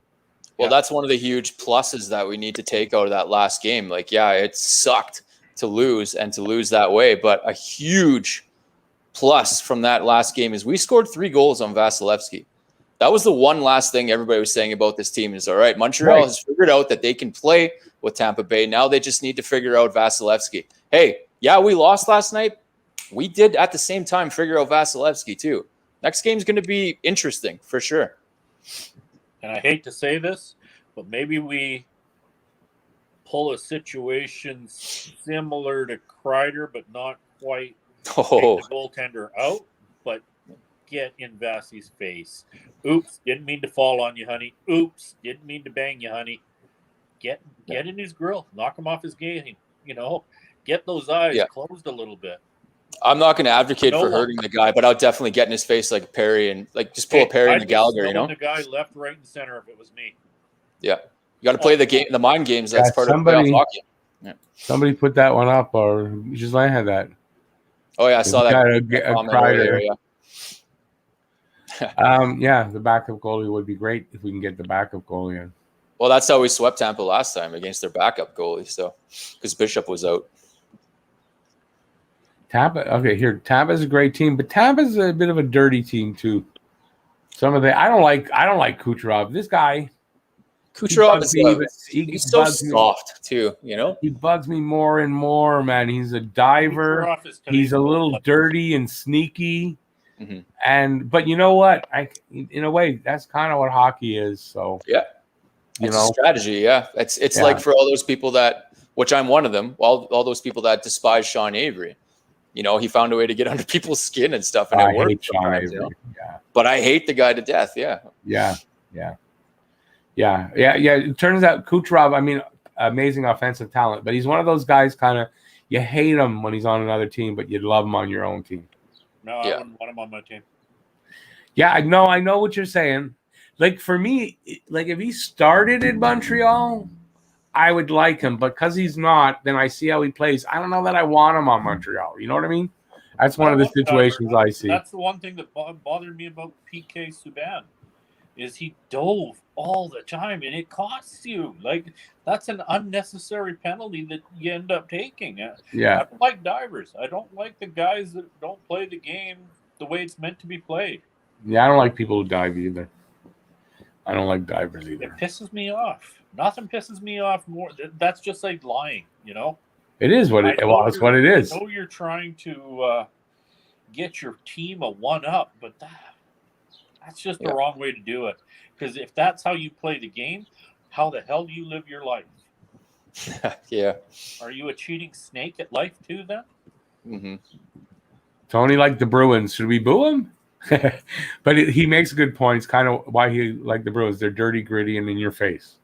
Well, that's one of the huge pluses that we need to take out of that last game. Like, yeah, it sucked to lose and to lose that way, but a huge plus from that last game is we scored 3 goals on Vasilevsky. That was the one last thing everybody was saying about this team is, all right, Montreal has figured out that they can play with Tampa Bay. Now they just need to figure out Vasilevsky. Hey, yeah, we lost last night. We did at the same time figure out Vasilevsky too. Next game's going to be interesting for sure. And I hate to say this, but maybe we pull a situation similar to Kreider, but not quite. Take the goaltender out, but get in Vasi's face. Oops, didn't mean to fall on you, honey. Oops, didn't mean to bang you, honey. Get in his grill. Knock him off his game. Get those eyes closed a little bit. I'm not going to advocate for hurting the guy, but I'll definitely get in his face like Perry and like just pull a Perry and the Gallagher, the guy left, right, and center if it was me. Yeah. You got to play the mind games. That's part of playoff hockey. Yeah. Somebody put that one up, or just I had that. Oh yeah, I saw that. Earlier, the backup goalie would be great if we can get the backup goalie in. Well, that's how we swept Tampa last time against their backup goalie. So, because Bishop was out. Tampa's a great team, but Tampa's a bit of a dirty team too. I don't like Kucherov. This guy, Kucherov bugs me, he's so soft too, you know? He bugs me more and more, man. He's a diver. Kucherov is He's a little today's dirty and sneaky. But you know what? In a way, that's kind of what hockey is. So yeah, it's a strategy. Yeah, it's like for all those people that, which I'm one of them, all those people that despise Sean Avery. You know, he found a way to get under people's skin and stuff, and it worked sometimes. You know? Yeah, but I hate the guy to death. Yeah. It turns out Kucherov, I mean, amazing offensive talent, but he's one of those guys kind of you hate him when he's on another team, but you'd love him on your own team. No, I wouldn't want him on my team. Yeah, I know what you're saying. Like for me, like if he started in Montreal, I would like him, but because he's not, then I see how he plays. I don't know that I want him on Montreal. You know what I mean? That's one of the situations I see. That's the one thing that bothered me about PK Subban is he dove all the time, and it costs you. Like, that's an unnecessary penalty that you end up taking. Yeah. I don't like divers. I don't like the guys that don't play the game the way it's meant to be played. Yeah, I don't like people who dive either. I don't like divers either. It pisses me off. Nothing pisses me off more. That's just like lying, you know? It is what it is. What it is. I know you're trying to get your team a one-up, but that's just the wrong way to do it. Because if that's how you play the game, how the hell do you live your life? Yeah. Are you a cheating snake at life too, then? Mm-hmm. Tony liked the Bruins. Should we boo him? But he makes good points. Kind of why he liked the Bruins. They're dirty, gritty, and in your face.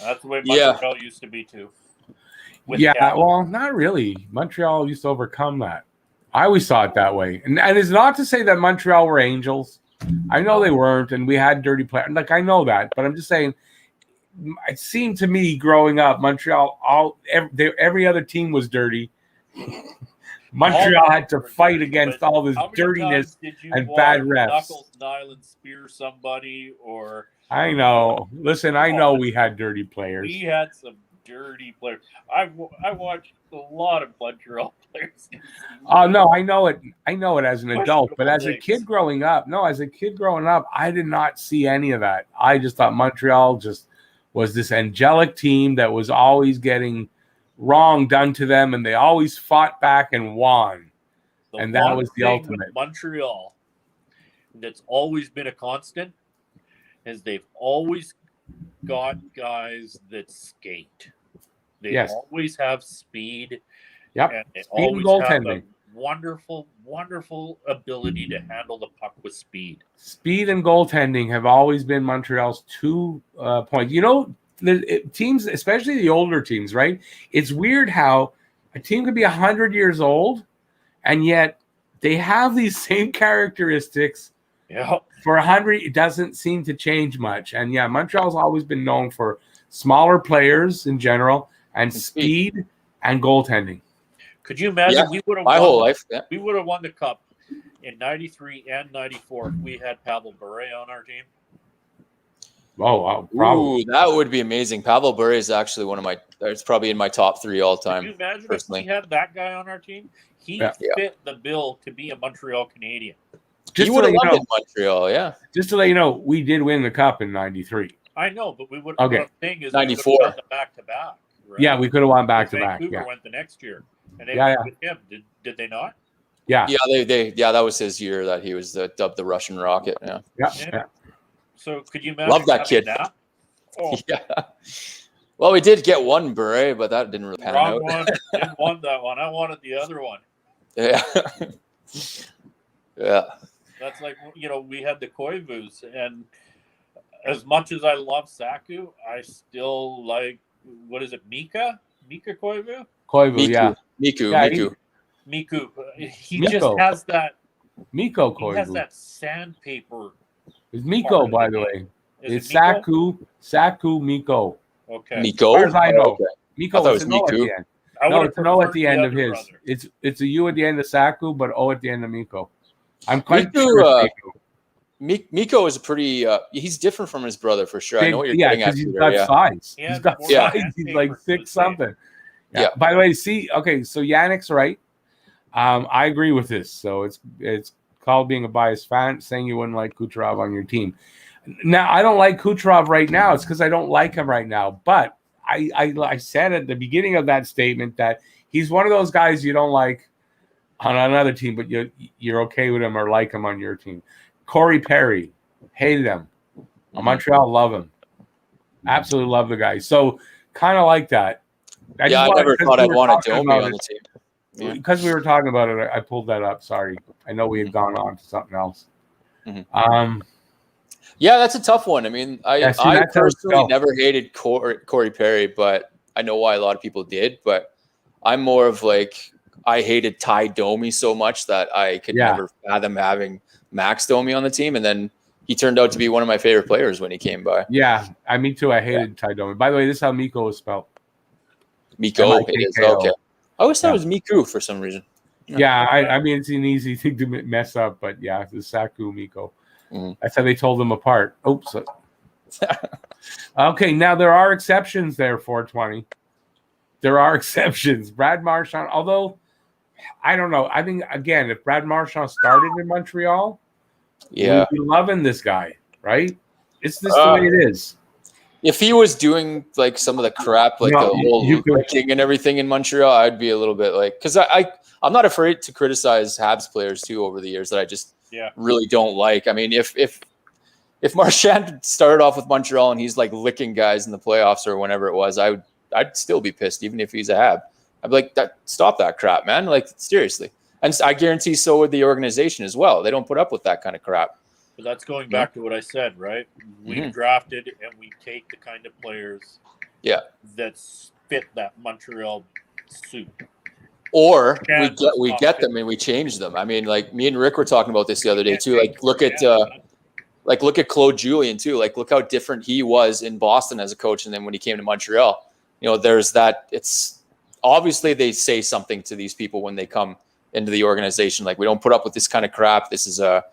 That's the way Montreal used to be too. Well, not really. Montreal used to overcome that. I always saw it that way. And it's not to say that Montreal were angels. I know they weren't, and we had dirty players. Like, I know that. But I'm just saying, it seemed to me growing up, Montreal, every other team was dirty. Montreal had to fight against all this dirtiness and bad refs. Knuckles, Nyland spear somebody, or I know. Listen, I know we had dirty players. We had some dirty players. I watched a lot of Montreal players. Oh no, I know it. I know it as an adult, but as a kid growing up, I did not see any of that. I just thought Montreal just was this angelic team that was always getting wrong done to them, and they always fought back and won. And that was the ultimate. Montreal, that's always been a constant, is they've always got guys that skate. They always have speed. Yep. And they speed always and goaltending. have a wonderful, wonderful ability to handle the puck with speed. Speed and goaltending have always been Montreal's 2 points. You know, the teams, especially the older teams, right? It's weird how a team could be 100 years old, and yet they have these same characteristics. Yeah. For 100, it doesn't seem to change much. And Montreal's always been known for smaller players in general and speed and goaltending. Could you imagine we would have my whole life? Yeah. We would have won the cup in '93 and '94 if we had Pavel Bure on our team. Oh, wow. Probably. Ooh, that would be amazing. Pavel Bure is actually one of my. It's probably in my top 3 all time. Could you imagine personally. if we had that guy on our team? He fit the bill to be a Montreal Canadian. He would have loved in Montreal, yeah. Just to let you know, we did win the cup in '93. I know, but we would have. Okay. Thing is, 94. We would have done the back-to-back. Right? Yeah, we could have won back-to-back. Vancouver went the next year, and they went with him. Did they not? Yeah. Yeah, that was his year that he was dubbed the Russian Rocket. Yeah. So could you imagine? Love that kid. That? Oh. Yeah. Well, we did get one Bure, but that didn't really pan out. Didn't want that one. I wanted the other one. Yeah. Yeah. That's like, we had the Koivus, and as much as I love Saku, I still like, what is it, Mika Koivu? Koivu, yeah. Miku. Miku. He just has that. Mikko Koivu. He has that sandpaper. It's Mikko, by the way. It's Saku, Mikko. Okay. Mikko? As far as I know. Okay. Mikko is an O at the end. No, it's an O at the end of his. Brother. It's a U at the end of Saku, but O at the end of Mikko. I'm quite sure. Mikko is a pretty. He's different from his brother for sure. I know what you're getting at. He's got size. He's got size. He's like 6 something. Yeah. By the way, so Yannick's right. I agree with this. So it's called being a biased fan, saying you wouldn't like Kucherov on your team. Now, I don't like Kucherov right now. It's because I don't like him right now. But I said at the beginning of that statement that he's one of those guys you don't like on another team, but you're okay with him or like him on your team. Corey Perry, hated him. Montreal, love him. Absolutely love the guy. So kind of like that. I never thought I'd want a Domi on the team. Yeah. Because we were talking about it, I pulled that up. Sorry. I know we had gone on to something else. Yeah, that's a tough one. I mean, I personally never hated Corey Perry, but I know why a lot of people did. But I'm more of like, I hated Ty Domi so much that I could never fathom having Max Domi on the team. And then he turned out to be one of my favorite players when he came by. Yeah, me too. I hated Ty Domi. By the way, this is how Mikko was spelled. Mikko, it is. Okay. I always thought it was Miku for some reason. Yeah, I mean, it's an easy thing to mess up, but yeah, it's Saku Mikko. That's how they told them apart. Oops. Okay, now there are exceptions there, 420. There are exceptions. Brad Marchand, although, I don't know. I think, again, if Brad Marchand started in Montreal, we'd be loving this guy, right? It's just the way it is. If he was doing like some of the crap, like the whole licking and everything in Montreal, I'd be a little bit like, because I'm not afraid to criticize Habs players too over the years that I just really don't like. I mean, if Marchand started off with Montreal and he's like licking guys in the playoffs or whenever it was, I'd still be pissed even if he's a Hab. I'd be like, stop that crap, man. Like, seriously. And I guarantee so would the organization as well. They don't put up with that kind of crap. But that's going back to what I said, right? We drafted and we take the kind of players that fit that Montreal suit. Or we get them and we change them. I mean, like me and Rick were talking about this the other day too. Like look at Claude Julien too. Like look how different he was in Boston as a coach and then when he came to Montreal. You know, there's that. It's obviously they say something to these people when they come into the organization. Like we don't put up with this kind of crap. This is a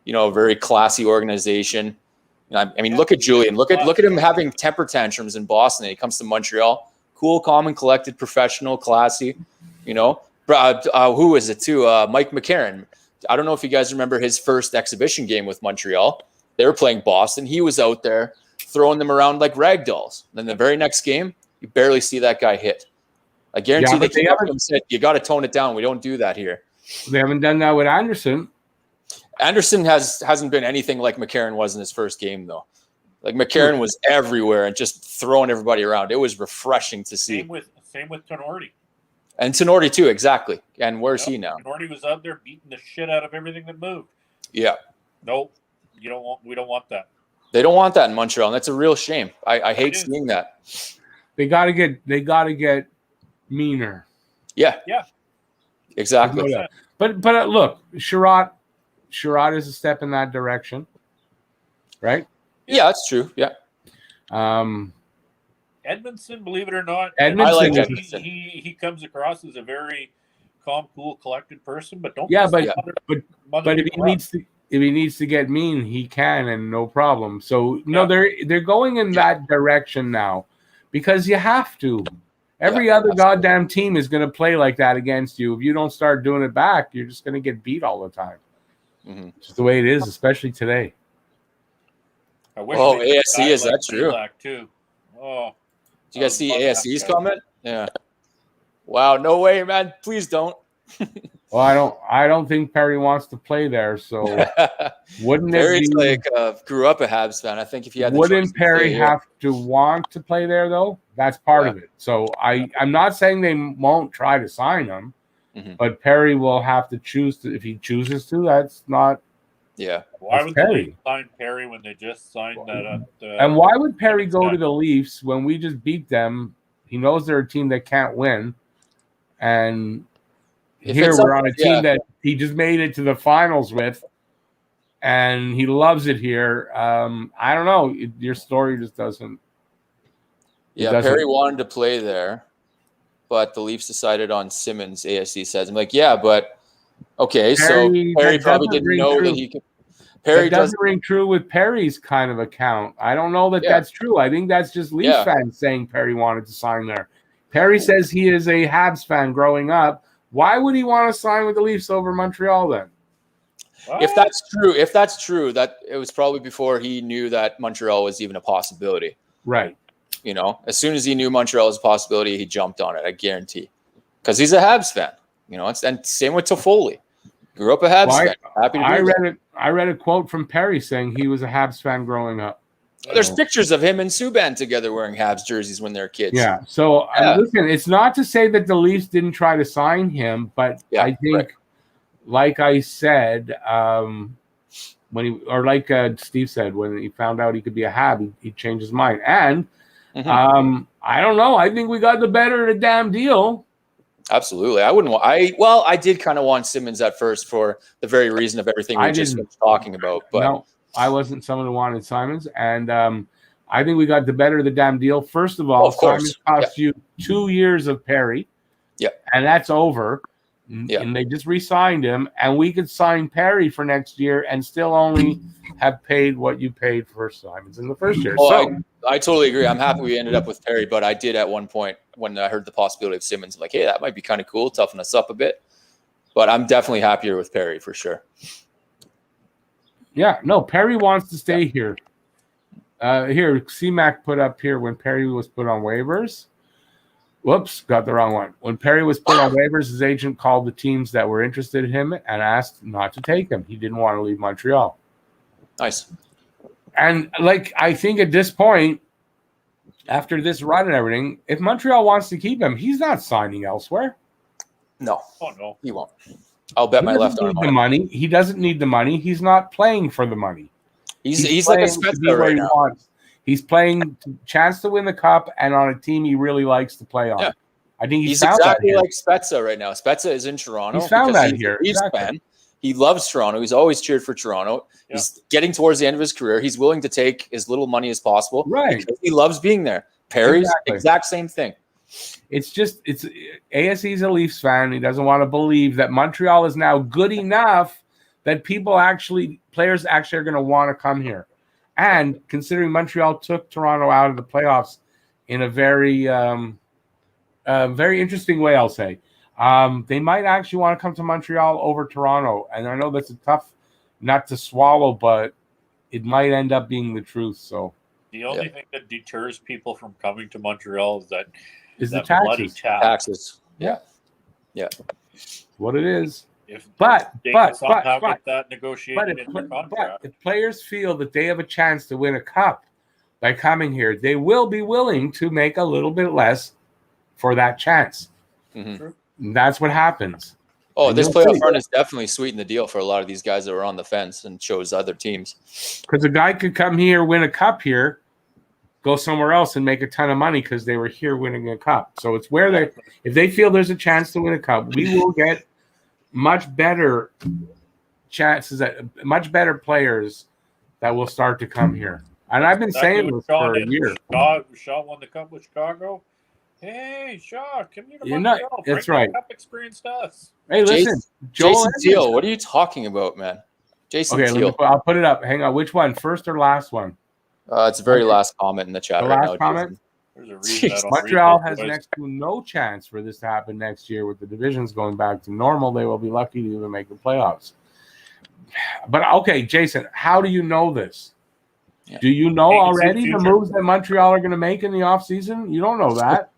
very classy organization. I mean, look at Julian. Look at him having temper tantrums in Boston. And he comes to Montreal, cool, calm, and collected, professional, classy. You know, who is it too? Mike McCarron. I don't know if you guys remember his first exhibition game with Montreal. They were playing Boston. He was out there throwing them around like rag dolls. Then the very next game, you barely see that guy hit. I guarantee they came up and said, "You got to tone it down. We don't do that here." They haven't done that with Anderson. Anderson hasn't been anything like McCarron was in his first game, though. Like McCarron was everywhere and just throwing everybody around. It was refreshing to see. Same with Tenorti. And Tenorti too, exactly. And where's he now? Tenorti was out there beating the shit out of everything that moved. Yeah. No, we don't want that. They don't want that in Montreal, and that's a real shame. I hate seeing that. They gotta get meaner. Yeah. Yeah. Exactly. But look, Sherrod is a step in that direction, right? Yeah, that's true. Yeah. Edmondson, believe it or not, I like Edmondson. He comes across as a very calm, cool, collected person, but don't. Yeah, but if he needs to get mean, he can, and no problem. So no, they're going in that direction now, because you have to. Every other goddamn team is going to play like that against you. If you don't start doing it back, you're just going to get beat all the time. It's just the way it is, especially today. ASE, is that true? Too. Oh, did you guys see ASE's comment? Yeah. Wow, no way, man. Please don't. Well, I don't think Perry wants to play there, so wouldn't Perry's grew up a Habs fan. I think if you had wouldn't Perry have to want to play there though? That's part of it. So I'm not saying they won't try to sign him, but Perry will have to choose to, if he chooses to. That's not. Yeah. Why would they sign Perry when they just signed that? And why would Perry go to the Leafs when we just beat them? He knows they're a team that can't win, and here we're on a team that he just made it to the finals with, and he loves it here. I don't know. Your story just doesn't. Yeah, Perry wanted to play there, but the Leafs decided on Simmons. ASC says, "I'm like, yeah, but okay." Perry probably didn't know that he could. Perry doesn't ring true with Perry's kind of account. I don't know that that's true. I think that's just Leafs fans saying Perry wanted to sign there. Perry says he is a Habs fan growing up. Why would he want to sign with the Leafs over Montreal then? If that's true, that it was probably before he knew that Montreal was even a possibility. Right. You know, as soon as he knew Montreal was a possibility, he jumped on it. I guarantee, because he's a Habs fan. You know, and same with Toffoli. Grew up a Habs fan. Happy to do that. I read a quote from Perry saying he was a Habs fan growing up. There's pictures of him and Subban together wearing Habs jerseys when they're kids. Yeah. So listen, it's not to say that the Leafs didn't try to sign him, but I think, like I said, Steve said, when he found out he could be a Hab, he changed his mind. And I don't know. I think we got the better of the damn deal. Absolutely. I did kind of want Simmons at first for the very reason of everything we just been talking about. But no, I wasn't someone who wanted Simons. And I think we got the better of the damn deal. First of all, Simons cost you 2 years of Perry. Yeah. And that's over. Yeah. And they just re-signed him. And we could sign Perry for next year and still only have paid what you paid for Simons in the first year. Well, I totally agree. I'm happy we ended up with Perry, but I did at one point when I heard the possibility of Simmons, like, hey, that might be kind of cool, toughen us up a bit. But I'm definitely happier with Perry for sure. Yeah, no, Perry wants to stay here. Here, C-Mac put up here when Perry was put on waivers. Whoops, got the wrong one. When Perry was put on waivers, his agent called the teams that were interested in him and asked not to take him. He didn't want to leave Montreal. Nice. And, I think at this point, after this run and everything, if Montreal wants to keep him, he's not signing elsewhere. No. Oh, no. He won't. I'll bet my left arm on it. Money. He doesn't need the money. He's not playing for the money. He's like a Spezza right now. He's playing chance to win the cup and on a team he really likes to play on. Yeah. I think he's exactly like Spezza right now. Spezza is in Toronto. He's found that here. He's a fan. He loves Toronto. He's always cheered for Toronto. Yeah. He's getting towards the end of his career. He's willing to take as little money as possible. Right. Because he loves being there. Perry's exact same thing. It's ASE's a Leafs fan. He doesn't want to believe that Montreal is now good enough that players actually are going to want to come here. And considering Montreal took Toronto out of the playoffs in a very, very interesting way, I'll say. They might actually want to come to Montreal over Toronto. And I know that's a tough nut to swallow, but it might end up being the truth. So the only thing that deters people from coming to Montreal is the bloody taxes. Yeah. Yeah. What it is. But if players feel that they have a chance to win a cup by coming here, they will be willing to make a little bit less for that chance. Mm-hmm. That's what happens. Oh, and this playoff run is definitely sweetened the deal for a lot of these guys that were on the fence and chose other teams. Because a guy could come here, win a cup here, go somewhere else and make a ton of money because they were here winning a cup. So it's where if they feel there's a chance to win a cup, we will get much better chances much better players that will start to come here. And I've been saying this for a year. Shaw won the cup with Chicago. Hey, Shaw, come here to Montreal. That's right. Cup experience to us. Hey, listen. Jason Teal, what are you talking about, man? Jason Teal. I'll put it up. Hang on. Which one? First or last one? It's the very last comment in the chat right now. Comment? There's a reason Montreal has next to no chance for this to happen next year with the divisions going back to normal. They will be lucky to even make the playoffs. But, okay, Jason, how do you know this? Yeah. Do you know already the moves that Montreal are going to make in the offseason? You don't know that.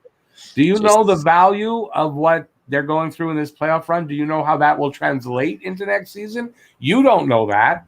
Do you know the value of what they're going through in this playoff run? Do you know how that will translate into next season? You don't know that.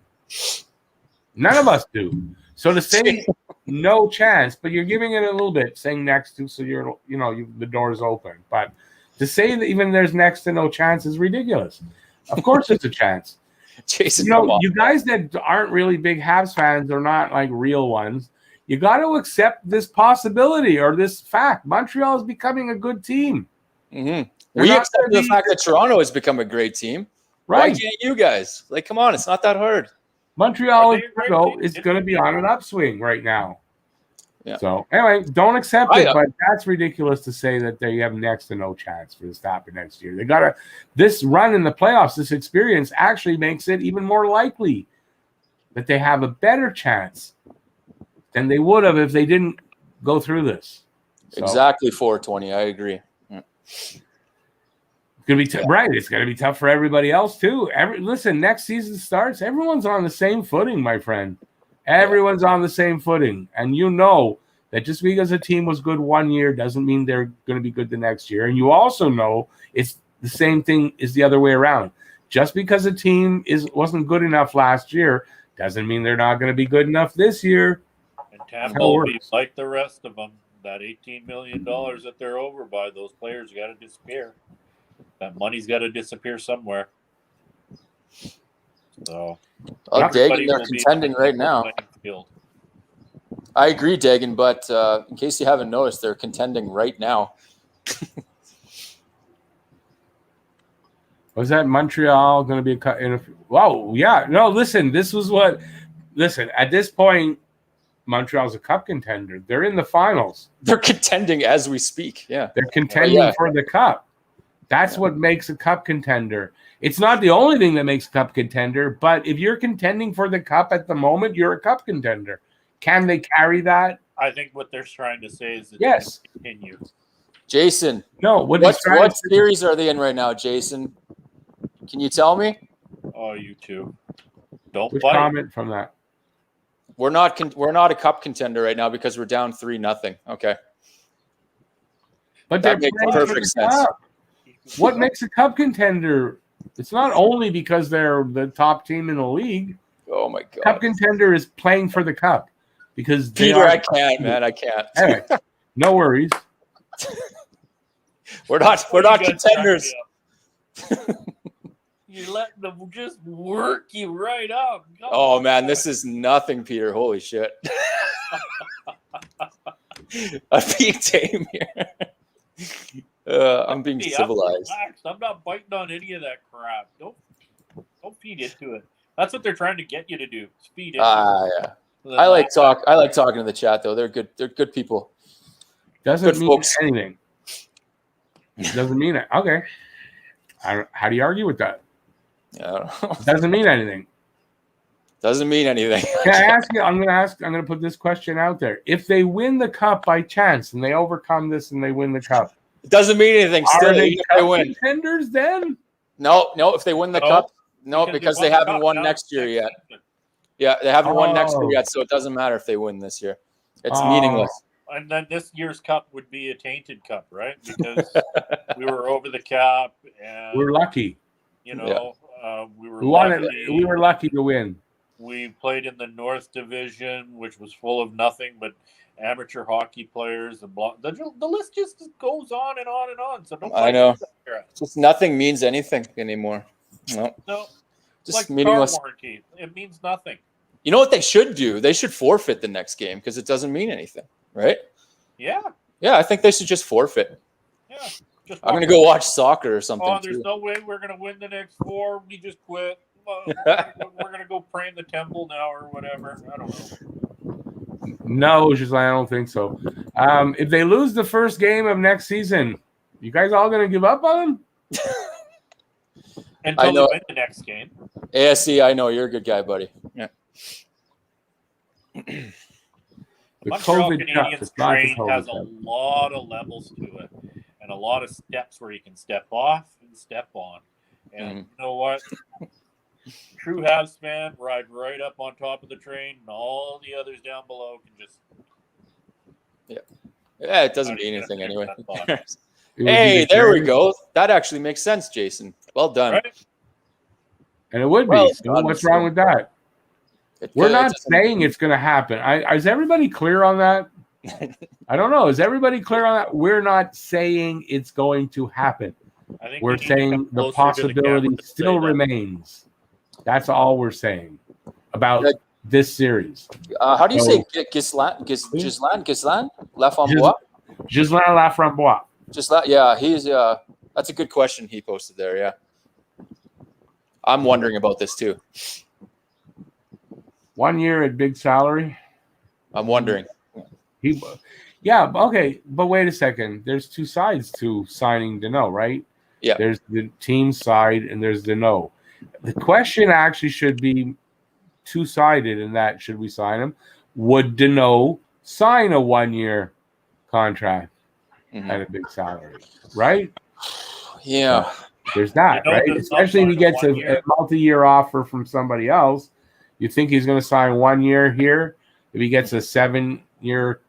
None of us do. So to say no chance, but you're giving it a little bit, saying next to, so the door is open. But to say that even there's next to no chance is ridiculous. Of course it's a chance. Jason, you guys that aren't really big Habs fans or not like real ones, you got to accept this possibility or this fact. Montreal is becoming a good team. Mm-hmm. We accept the fact that Toronto has become a great team. Right. Why can't you guys? Come on, it's not that hard. Montreal is going to be on an upswing right now. Yeah. So, anyway, don't accept it, but that's ridiculous to say that they have next to no chance for this to happen next year. This run in the playoffs, this experience actually makes it even more likely that they have a better chance than they would have if they didn't go through this. So, exactly 420. I agree. Yeah. gonna be right. It's gonna be tough for everybody else too. Listen, next season starts. Everyone's on the same footing, my friend. Everyone's on the same footing, and you know that just because a team was good one year doesn't mean they're going to be good the next year. And you also know it's the same thing is the other way around. Just because a team wasn't good enough last year doesn't mean they're not going to be good enough this year. And Tampa will be like the rest of them. That $18 million that they're over by, those players got to disappear. That money's got to disappear somewhere. So, Dagan, they're contending right now. I agree, Dagan, but in case you haven't noticed, they're contending right now. Was that Montreal going to be a cut? Whoa, yeah. No, listen, listen, at this point, Montreal's a cup contender. They're in the finals. They're contending as we speak. Yeah. They're contending for the cup. That's what makes a cup contender. It's not the only thing that makes a cup contender, but if you're contending for the cup at the moment, you're a cup contender. Can they carry that? I think what they're trying to say is that yes. They continue. Jason, no. What series are they in right now, Jason? Can you tell me? Oh, you two. Don't Which fight. Comment from that. We're not a cup contender right now because we're down 3-0. Okay. But that makes perfect sense. Cup. What makes a cup contender? It's not only because they're the top team in the league. Oh my God. Cup contender is playing for the cup because Peter, I can't, man. I can't. Anyway, no worries. We're not contenders. You let them just work you right up. Oh man, this is nothing, Peter. Holy shit. I'm being tame here. I'm being civilized. I'm not biting on any of that crap. Don't feed into it. That's what they're trying to get you to do. Feed into it. Yeah. I like talking to the chat though. They're good people. Doesn't good mean folks. anything. Doesn't mean it. Okay. How do you argue with that? Yeah. Doesn't mean anything. Doesn't mean anything. Can I ask you? I'm going to put this question out there. If they win the cup by chance and they overcome this and they win the cup, it doesn't mean anything. Still, are they if they win contenders then? No. If they win the cup, no, because they haven't won next year yet. Yeah, they haven't won next year yet, so it doesn't matter if they win this year. It's meaningless. And then this year's cup would be a tainted cup, right? Because we were over the cap, and we're lucky. You know, we were lucky to win. We played in the North Division, which was full of nothing but amateur hockey players. The list just goes on and on and on. So don't. I know. Just nothing means anything anymore. No. Just like meaningless. Car warranty. It means nothing. You know what they should do? They should forfeit the next game because it doesn't mean anything, right? Yeah. Yeah, I think they should just forfeit. Yeah. I'm going to go watch soccer or something. Oh, there's no way we're going to win the next 4. We just quit. We're going to go pray in the temple now or whatever. I don't know. No, I don't think so. If they lose the first game of next season, you guys all going to give up on them? Until they win the next game. ASC, I know. You're a good guy, buddy. Yeah. The Montreal Canadiens train has a lot of levels to it and a lot of steps where you can step off and step on. And you know what? True Habs fan, ride right up on top of the train, and all the others down below can just. Yeah, it doesn't mean anything anyway. Hey, there we go. That actually makes sense, Jason. Well done. Right? And it would be. So what's wrong with that? We're not saying it's going to happen. Is everybody clear on that? I don't know. Is everybody clear on that? We're not saying it's going to happen. We're saying the possibility still remains. That's all we're saying about this series. How do you say Ghislain Laframboise? Ghislain Laframboise. Yeah, he's that's a good question he posted there. Yeah, I'm wondering about this too. 1 year at big salary. I'm wondering. Okay, but wait a second. There's two sides to signing Deneau, right? Yeah. There's the team side and there's Deneau. The question actually should be two-sided in that should we sign him? Would Deneau sign a 1 year contract at a big salary, right? Yeah. There's that, You know, right? there's not Especially if he sign a gets 1 a year. multi-year offer from somebody else. You think he's going to sign 1 year here? If he gets a 7-year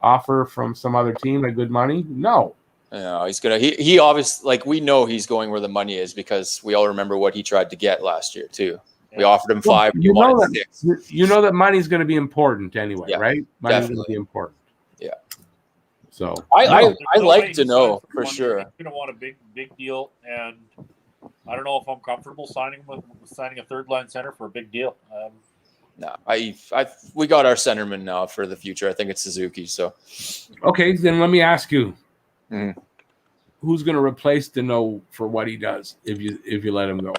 offer from some other team at good money? No. No, he's gonna. He obviously, like, we know he's going where the money is because we all remember what he tried to get last year too. We offered him 5. You he know wanted that 6. you know that money's going to be important anyway, Yeah, right? Money's going to definitely. be important. Yeah. So I There's no like way to he know signs for 1 year. sure. He's going to want a big deal, and I don't know if I'm comfortable signing a third line center for a big deal. No, we got our centerman now for the future. I think it's Suzuki. So okay, then let me ask you, Mhm. who's going to replace Deneau for what he does if you let him go?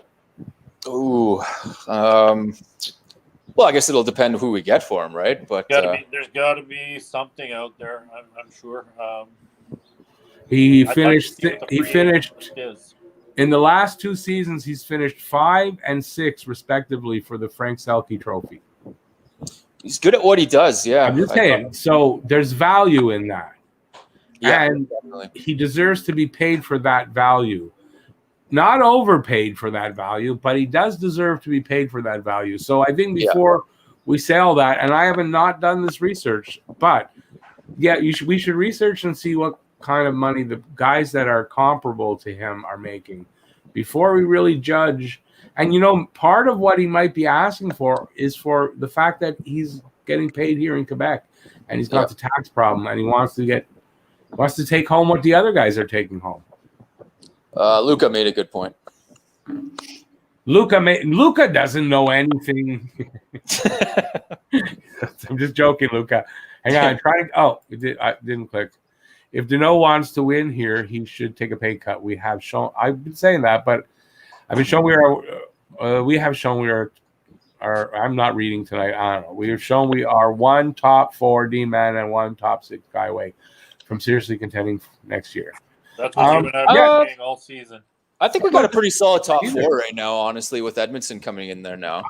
Ooh, well, I guess it'll depend who we get for him, right? But There's got to be something out there. I'm sure. He I'd like to finished. see what the He free finished agent is. in the last 2 seasons. He's finished 5 and 6 respectively for the Frank Selke Trophy. he's good at what he does. Yeah, I'm just saying. So there's value in that, Yeah, and definitely. he deserves to be paid for that value. Not overpaid for that value, but he does deserve to be paid for that value. So I think before we say all that, and I haven't not done this research, but yeah, we should research and see what kind of money the guys that are comparable to him are making before we really judge. And part of what he might be asking for is for the fact that he's getting paid here in Quebec, and he's got the tax problem, and he wants to take home what the other guys are taking home. Luca made a good point. Luca doesn't know anything. I'm just joking, Luca. Hang on, it didn't click. If Deneau wants to win here, he should take a pay cut. We have shown. I've been saying that, but I've been shown we are. We have shown we are. I'm not reading tonight. I don't know. We have shown we are 1 top 4 D man and 1 top 6 guy away from seriously contending next year. That's what you and I have been saying all season. I think we got a pretty solid top 4 right now, honestly, with Edmondson coming in there now.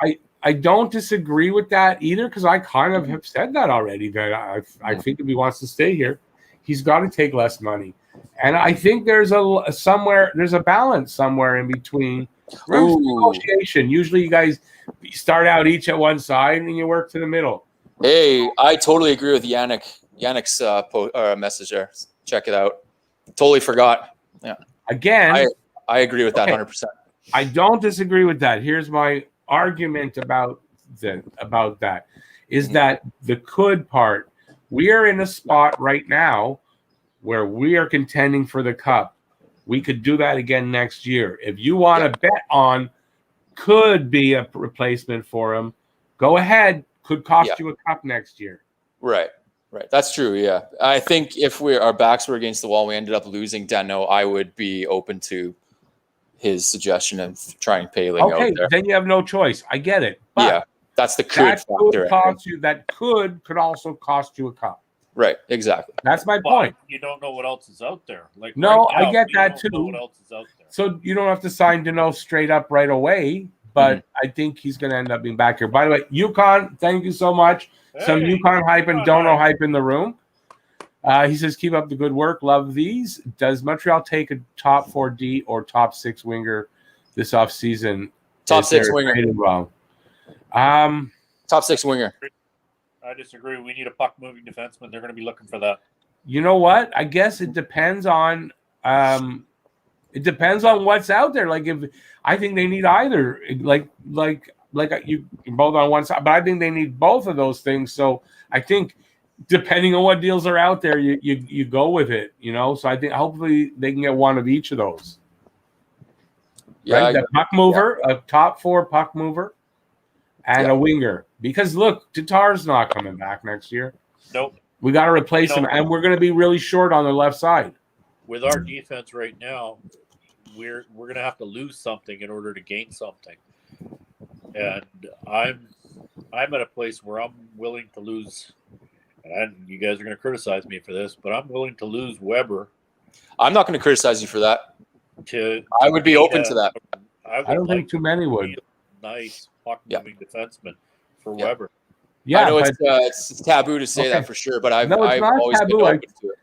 I don't disagree with that either, because I kind of have said that already. That I think if he wants to stay here, he's got to take less money, and I think there's a balance somewhere in between. Negotiation. Usually, you guys start out each at one side and you work to the middle. Hey, I totally agree with Yannick's message there. Check it out. Totally forgot. Yeah. Again, I agree with that 100%. I don't disagree with that. Here's my argument about that is that the could part. We are in a spot right now where we are contending for the cup. We could do that again next year. If you want to bet on could be a replacement for him, go ahead. Could cost you a cup next year. Right. That's true. Yeah. I think if our backs were against the wall, we ended up losing Deneau, I would be open to his suggestion of trying Paling out there. Then you have no choice. I get it. But yeah. That's the could factor. That could also cost you a cup. Right. Exactly. That's my point. You don't know what else is out there. Like no, right now, I get that too. Know what else is out there. So you don't have to sign Deneau straight up right away, but I think he's going to end up being back here. By the way, Yukon, thank you so much. Some Yukon hype and Dono hype in the room. He says, keep up the good work. Love these. Does Montreal take a top 4D or top 6 winger this offseason? Top 6 winger. Top 6 winger. I disagree. We need a puck-moving defenseman. They're going to be looking for that. You know what? I guess it depends on what's out there. Like if I think they need either. Like you both on one side, but I think they need both of those things. So I think depending on what deals are out there, you go with it. So I think hopefully they can get one of each of those. Yeah, right? The puck mover, a top 4 puck mover, and a winger. Because look, Tatar's not coming back next year. Nope. We got to replace him, and we're going to be really short on the left side. With our defense right now, we're going to have to lose something in order to gain something. And I'm at a place where I'm willing to lose. And you guys are going to criticize me for this, but I'm willing to lose Weber. I'm not going to criticize you for that. I would be open to that. I don't think too many would. Nice puck-moving defenseman for Weber. Yeah, I know it's taboo to say that for sure, but I've always been open to it.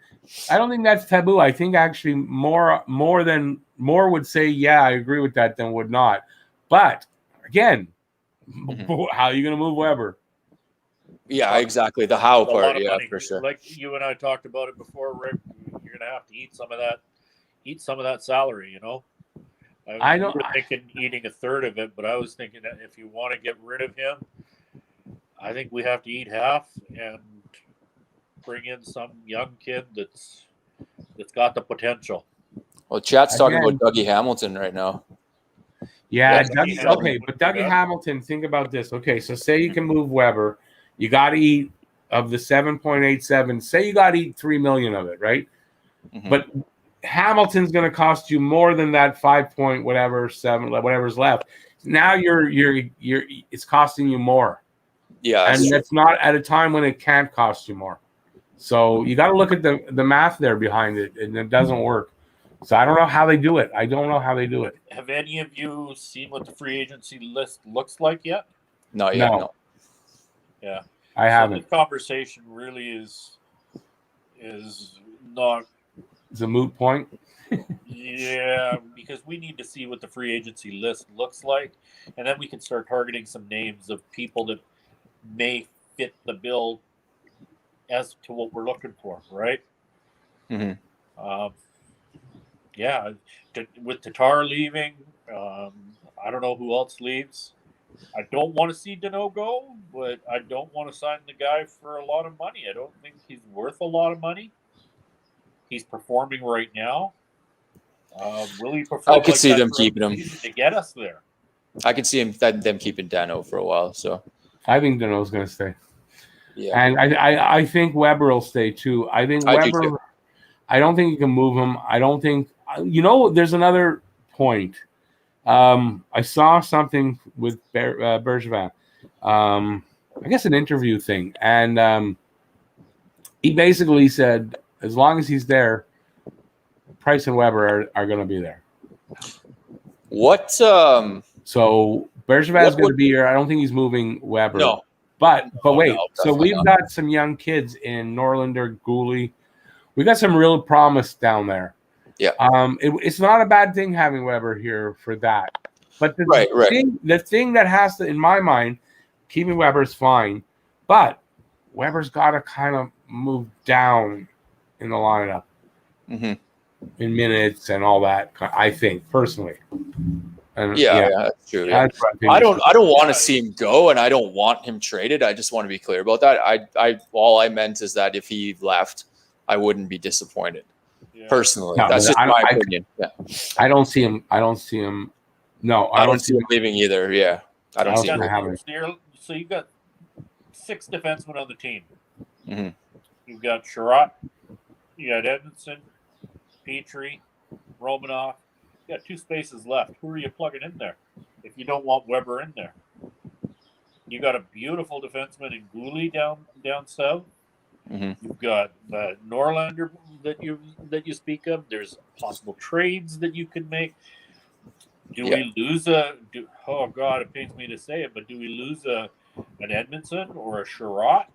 I don't think that's taboo. I think actually more than more would say, yeah, I agree with that than would not. But again, how are you going to move Weber? Yeah, exactly. The how A lot part, of yeah, money. for sure. Like you and I talked about it before, Rick. You're gonna have to eat some of that salary. You know. I We don't- were thinking eating a third of it, but I was thinking that if you want to get rid of him, I think we have to eat half and bring in some young kid that's got the potential. Well, chat's talking Again. about Dougie Hamilton right now. Yeah, Yeah, Dougie, Hamilton okay, would but be Dougie bad. Hamilton, think about this. Okay, so say you can move Weber, you got to eat of the 7.87. Say you got to eat 3 million of it, right? Mhm. But Hamilton's going to cost you more than that 5 point whatever 7 whatever's left. Now you're it's costing you more, Yeah, and that's not at a time when it can't cost you more. So you got to look at the math there behind it, and it doesn't work. So I don't know how they do it. I don't know how they do it. Have any of you seen what the free agency list looks like yet? not yet. No. No. Yeah, I haven't. This conversation really is not. It's a moot point. Yeah, because we need to see what the free agency list looks like, and then we can start targeting some names of people that may fit the bill as to what we're looking for, right? Mhm. Yeah, with Tatar leaving, I don't know who else leaves. I don't want to see Dano go, but I don't want to sign the guy for a lot of money. I don't think he's worth a lot of money. He's performing right now. Will he perform? I could like see that them throughout keeping the him. season to get us there? I could see them keeping Dano for a while. So I think Dano's going to stay. yeah, And I think Weber will stay too. I think I do Weber. too. I don't think you can move him. I don't think. There's another point. I saw something with Bergevin. I guess an interview thing, and he basically said as long as he's there, Price and Weber are going to be there. what? So Bergevin is What going to would- be here. I don't think he's moving Weber. No. But wait, no, so definitely we've not. got some young kids in Norlander, Gooley. We got some real promise down there. Yeah. It's not a bad thing having Weber here for that. But the Right. the thing that has to, in my mind, keeping Weber's fine, but Weber's got to kind of move down in the lineup Mhm. in minutes and all that. I think personally. And Yeah, that's true. Yeah. that's what think. I don't want to see him go, and I don't want him traded. I just want to be clear about that. All I meant is that if he left, I wouldn't be disappointed. Yeah. Personally, No, that's just I- my I- opinion. Yeah. I don't see him. No, I don't see him leaving either. Yeah, I don't see him. I haven't. So you've got 6 defensemen on the team. Mhm. You've got Sherratt, you got Edmondson, Petrie, Romanoff. You got 2 spaces left. Who are you plugging in there if you don't want Weber in there? You got a beautiful defenseman in Gooley down south. Mhm. You've got Norlander that you speak of. There's possible trades that you could make. Do we lose oh God, it pains me to say it, but do we lose an Edmondson or a Sherratt?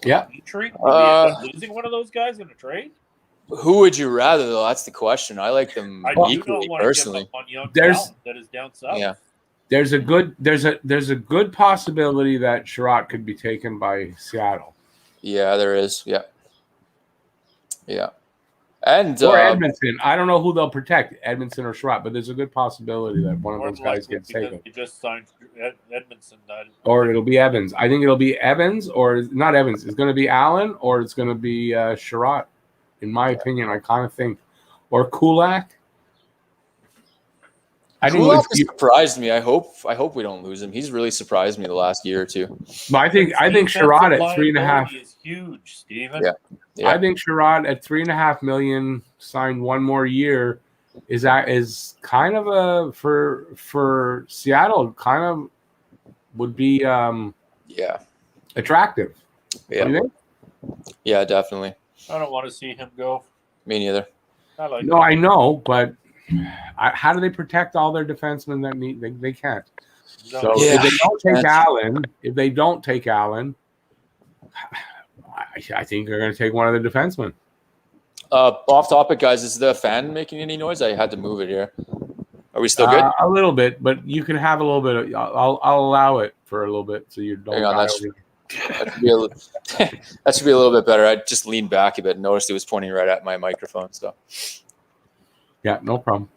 Yeah. Petrie? Do we end up losing one of those guys in a trade? Who would you rather, though? That's the question. I like them I do not equally, want to personally. give up on young There's- talent that is down south. Yeah. There's a good possibility that Sherratt could be taken by Seattle Yeah, there is. Yeah. Yeah. And or Edmonton. I don't know who they'll protect, Edmonton or Sherratt, but there's a good possibility that one of More those than guys likely, gets because taken, you just signed Edmondson. or it'll be Evans. I think it'll be Evans, or not Evans. It's going to be Allen, or it's going to be Sherratt. In my opinion, I kind of think, or Kulak. I think Kulak has surprised me. I hope we don't lose him. He's really surprised me the last year or two. I think Sherratt at 3.5 is huge, Steven. Yeah. Yeah. I think Sherratt at $3.5 million signed one more year is kind of a for Seattle kind of would be attractive. Yeah. Do you think? Yeah, definitely. I don't want to see him go. Me neither. I like No, I know, but how do they protect all their defensemen that need? They can't. No. So Yeah. if they don't take Allen, I think they're going to take one of the defensemen. Off topic, guys. Is the fan making any noise? I had to move it here. Are we still good? A little bit, but you can have a little bit. I'll allow it for a little bit so you don't. Hang on, that should be a little bit better. I just leaned back a bit and noticed it was pointing right at my microphone. So yeah, no problem.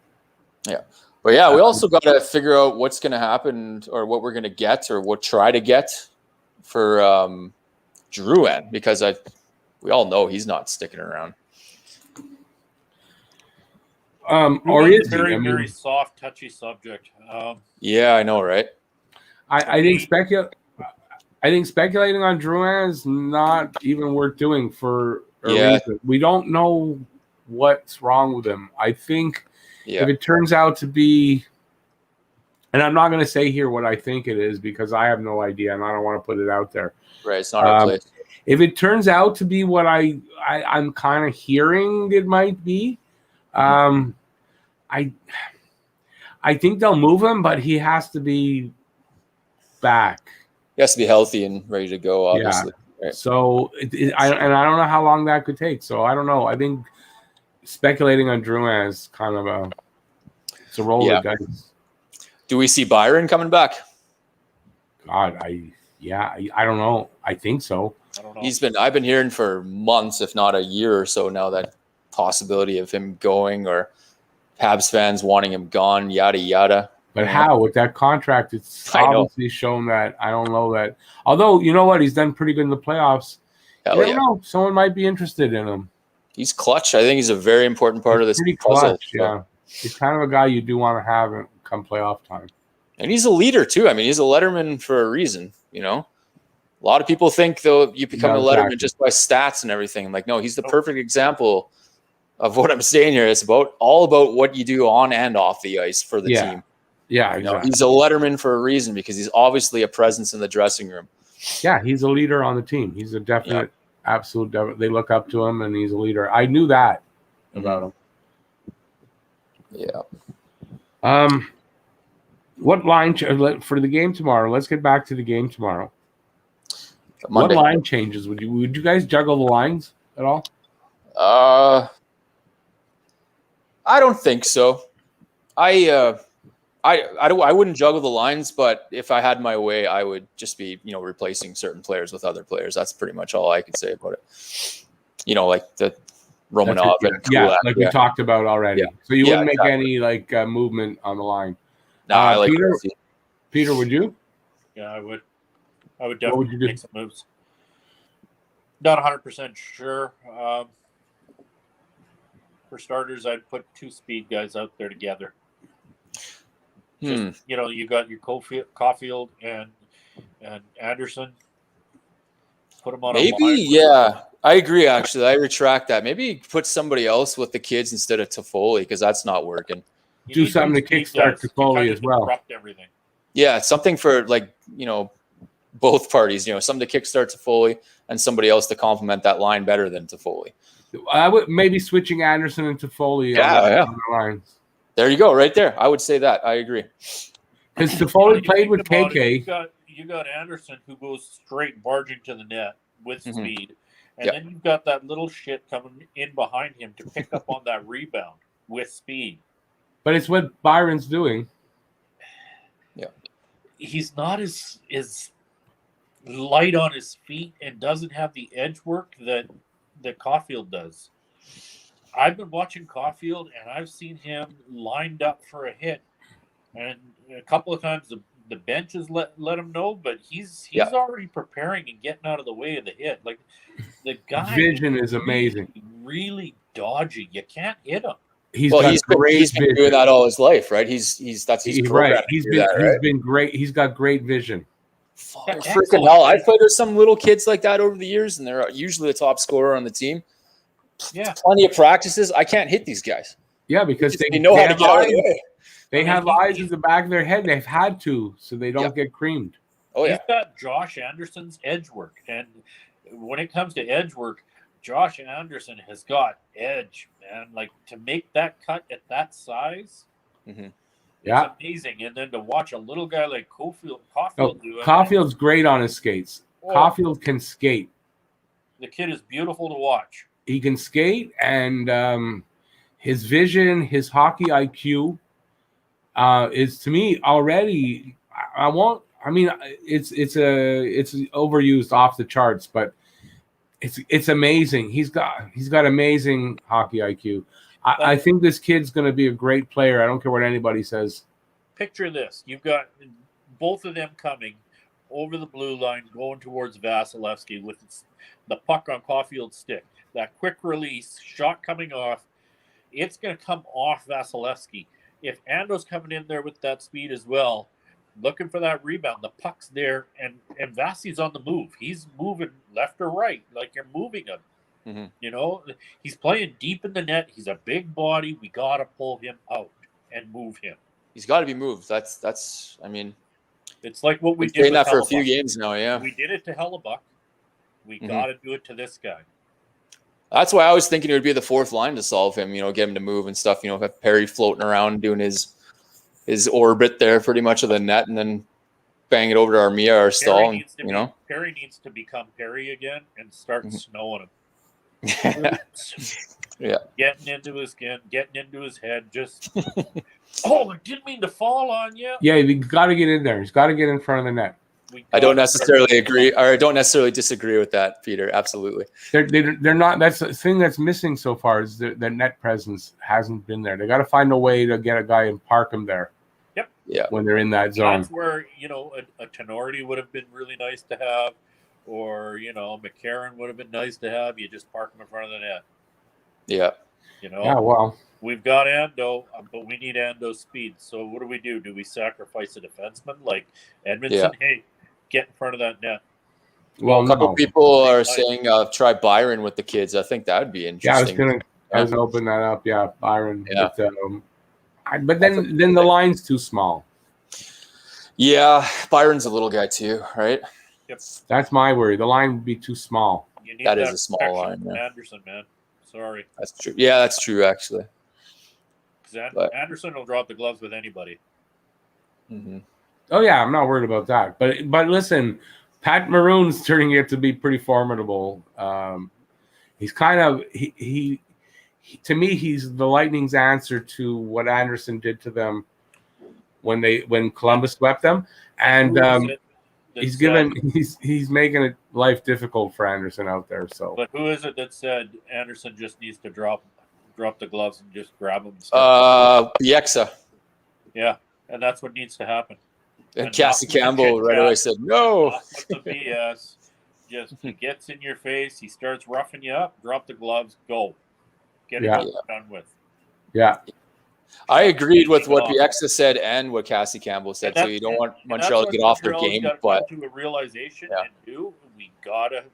Yeah, but yeah, we also got to figure out what's going to happen or what we're going to get or what try to get for Drouin, because we all know he's not sticking around. Or is he? Very, very soft, touchy subject. Yeah, I know, right? I think speculating on Drouin is not even worth doing for a reason. We don't know what's wrong with him. I think if it turns out to be, and I'm not going to say here what I think it is because I have no idea and I don't want to put it out there. Right, it's not our place. If it turns out to be what I'm kind of hearing it might be, I think they'll move him, but he has to be back. He has to be healthy and ready to go, obviously. Yeah. Right. So, I don't know how long that could take. So, I don't know. I think speculating on Drouin is kind of it's a roll of dice. Do we see Byron coming back? God, I don't know. I think so. I don't know. I've been hearing for months, if not a year or so now, that possibility of him going or Habs fans wanting him gone, yada, yada. But how? With that contract, it's obviously shown that I don't know that. Although, you know what? He's done pretty good in the playoffs. I don't know. Someone might be interested in him. He's clutch. I think he's a very important part of this puzzle. Clutch, yeah. He's kind of a guy you do want to have come playoff time. And he's a leader, too. I mean, he's a letterman for a reason, you know? A lot of people think, though, you become a letterman just by stats and everything. I'm like, no, he's the perfect example of what I'm saying here. It's all about what you do on and off the ice for the team. Yeah, exactly. You know, he's a letterman for a reason because he's obviously a presence in the dressing room. Yeah, he's a leader on the team. He's a definite, absolute. They look up to him, and he's a leader. I knew that about him. Yeah. What line for the game tomorrow? Let's get back to the game tomorrow. Monday. What line changes would you guys juggle the lines at all? I don't think so. I wouldn't juggle the lines, but if I had my way, I would just be, replacing certain players with other players. That's pretty much all I could say about it. Like the Romanov and Kulak. Like we talked about already. Yeah. So you wouldn't make any movement on the line. No, I like Peter, would you? Yeah, I would. I would definitely make some moves. Not 100% sure. For starters, I'd put two speed guys out there together. Just, you got your Caulfield and Anderson. Put them on a line. Yeah. I agree, actually. I retract that. Maybe put somebody else with the kids instead of Toffoli because that's not working. Do something to kickstart Toffoli as well. Everything. Yeah, something for, both parties. Something to kickstart Toffoli and somebody else to complement that line better than Toffoli. I would maybe switching Anderson and Toffoli on the lines. There you go, right there. I would say that. I agree. Because Toffoli played with KK. You got Anderson who goes straight barging to the net with speed. And then you've got that little shit coming in behind him to pick up on that rebound with speed. But it's what Byron's doing. Yeah. He's not as light on his feet and doesn't have the edge work that Caulfield does. I've been watching Caulfield, and I've seen him lined up for a hit. And a couple of times the bench has let him know, but he's already preparing and getting out of the way of the hit. Like, the guy vision is amazing. Really dodgy. You can't hit him. He's been doing that all his life, right? He's right. He's been great. He's got great vision. Freaking hell! I've played with some little kids like that over the years, and they're usually the top scorer on the team. Yeah, plenty of practices. I can't hit these guys. Yeah, because they know how to get out of the way. They have eyes in the back of their head. They've had to, so they don't get creamed. Oh yeah. He's got Josh Anderson's edge work, and when it comes to edge work, Josh Anderson has got edge, man. Like, to make that cut at that size, it's amazing. And then to watch a little guy like Caulfield do it. Caulfield's great on his skates. Caulfield can skate. The kid is beautiful to watch. he can skate, and his vision, his hockey IQ is, to me, already. I won't. I mean, it's overused off the charts, but it's amazing. He's got amazing hockey IQ. I think this kid's going to be a great player. I don't care what anybody says. Picture this. You've got both of them coming over the blue line, going towards Vasilevsky with the puck on Caulfield's stick. That quick release, shot coming off. It's going to come off Vasilevsky. If Ando's coming in there with that speed as well, looking for that rebound, the puck's there, and Vasi's on the move. He's moving left or right, like you're moving him. Mm-hmm. You know, he's playing deep in the net. He's a big body. We got to pull him out and move him. He's got to be moved. That's. I mean, it's like what we did. Saying with that for a Hellebuck. few games now. Yeah, we did it to Hellebuck. We got to do it to this guy. That's why I was thinking it would be the fourth line to solve him. You know, get him to move and stuff. You know, have Perry floating around doing his orbit there, pretty much of the net, and then bang it over to Armia or Stahl. Perry needs to become Perry again and start snowing him. Yeah, getting into his skin, getting into his head. Just I didn't mean to fall on you. Yeah, he's got to get in there. He's got to get in front of the net. I don't necessarily agree, or I don't necessarily disagree with that, Peter. Absolutely, they're not. That's the thing that's missing so far is the net presence hasn't been there. They got to find a way to get a guy and park him there. Yep. Yeah. When they're in that zone, that's where a Tenorti would have been really nice to have, or McCarron would have been nice to have. You just park him in front of the net. Yeah. Yeah. Well, we've got Ando, but we need Ando's speed. So what do? Do we sacrifice a defenseman like Edmondson? Yeah. Hey, get in front of that net. Well, a couple people are saying try Byron with the kids. I think that would be interesting. Yeah, I was gonna open that up. Yeah, Byron. Yeah. But then the line's too small. Yeah, Byron's a little guy too, right? Yep. That's my worry. The line would be too small. That is a small line. Yeah. Anderson, man. Sorry. That's true. Yeah, that's true, actually. Anderson will drop the gloves with anybody. Mm-hmm. Oh, yeah, I'm not worried about that. But listen, Pat Maroon's turning out to be pretty formidable. He's kind of he to me, he's the Lightning's answer to what Anderson did to them when Columbus swept them, and he's making it life difficult for Anderson out there. So, but who is it that said Anderson just needs to drop the gloves and just grab them? Bieksa. Yeah, and that's what needs to happen. And Cassie Campbell right away said no. With the BS, just he gets in your face, he starts roughing you up. Drop the gloves, go, get it done with. Yeah. I agreed with what Bieksa said and what Cassie Campbell said. So you don't want Montreal to get off their game, but to a realization and we gotta.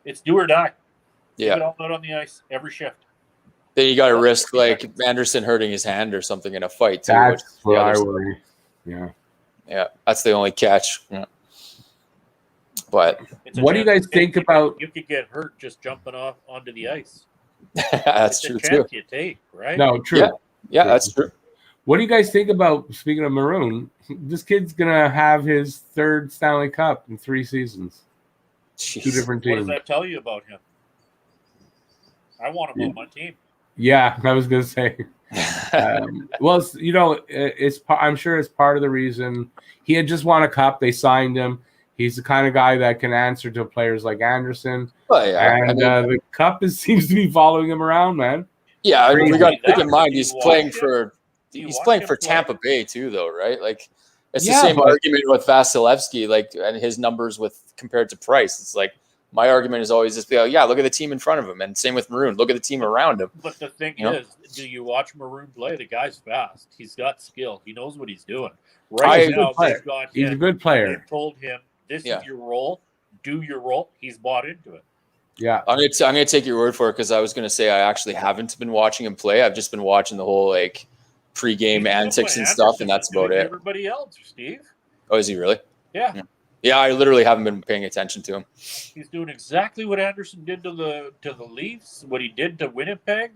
It's do or die. Yeah, get all out on the ice every shift. Then you got to risk like Anderson hurting his hand or something in a fight too. That's what I worry. Yeah, that's the only catch. Yeah. But what do you guys think about? You could get hurt just jumping off onto the ice. That's true too. You take, right? No, true. Yeah, that's true. What do you guys think about, speaking of Maroon, this kid's gonna have his third Stanley Cup in 3 seasons. Jeez. 2 different teams. What does that tell you about him? I want him on my team. Yeah, I was gonna say. Well, I'm sure it's part of the reason he had just won a cup. They signed him. He's the kind of guy that can answer to players like Anderson. And the cup seems to be following him around, man. Yeah, we got to keep in mind he's playing for Tampa Bay too, though, right? Like it's the same argument with Vasilevsky, like and his numbers compared to Price. It's like my argument is always just look at the team in front of him, and same with Maroon. Look at the team around him. But the thing is, do you watch Maroon play? The guy's fast. He's got skill. He knows what he's doing. Right now, he's a good player. They've told him this is your role. Do your role. He's bought into it. Yeah, I'm gonna take your word for it because I was gonna say I actually haven't been watching him play. I've just been watching the whole pre-game antics and stuff, and that's about it. Everybody else, Steve. Oh, is he really? Yeah. Yeah, I literally haven't been paying attention to him. He's doing exactly what Anderson did to the Leafs, what he did to Winnipeg.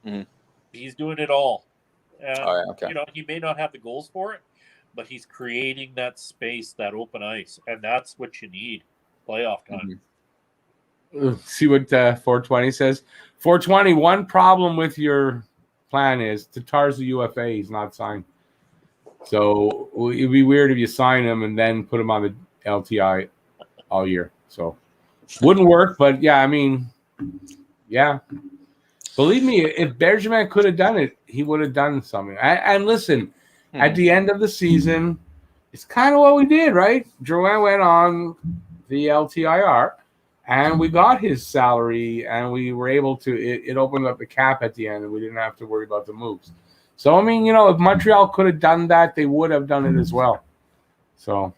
Mm-hmm. He's doing it all. And, okay. He may not have the goals for it, but he's creating that space, that open ice, and that's what you need playoff time. See what 420 says. 420. One problem with your plan is Tatar's a UFA. He's not signed. So it'd be weird if you sign him and then put him on the LTI all year. So wouldn't work. But yeah, I mean, yeah. Believe me, if Bergevin could have done it, he would have done something. And listen, at the end of the season, it's kind of what we did, right? Drouin went on the LTIR, and we got his salary, and we were able to. It opened up the cap at the end, and we didn't have to worry about the moves. So I mean, if Montreal could have done that, they would have done it as well. So,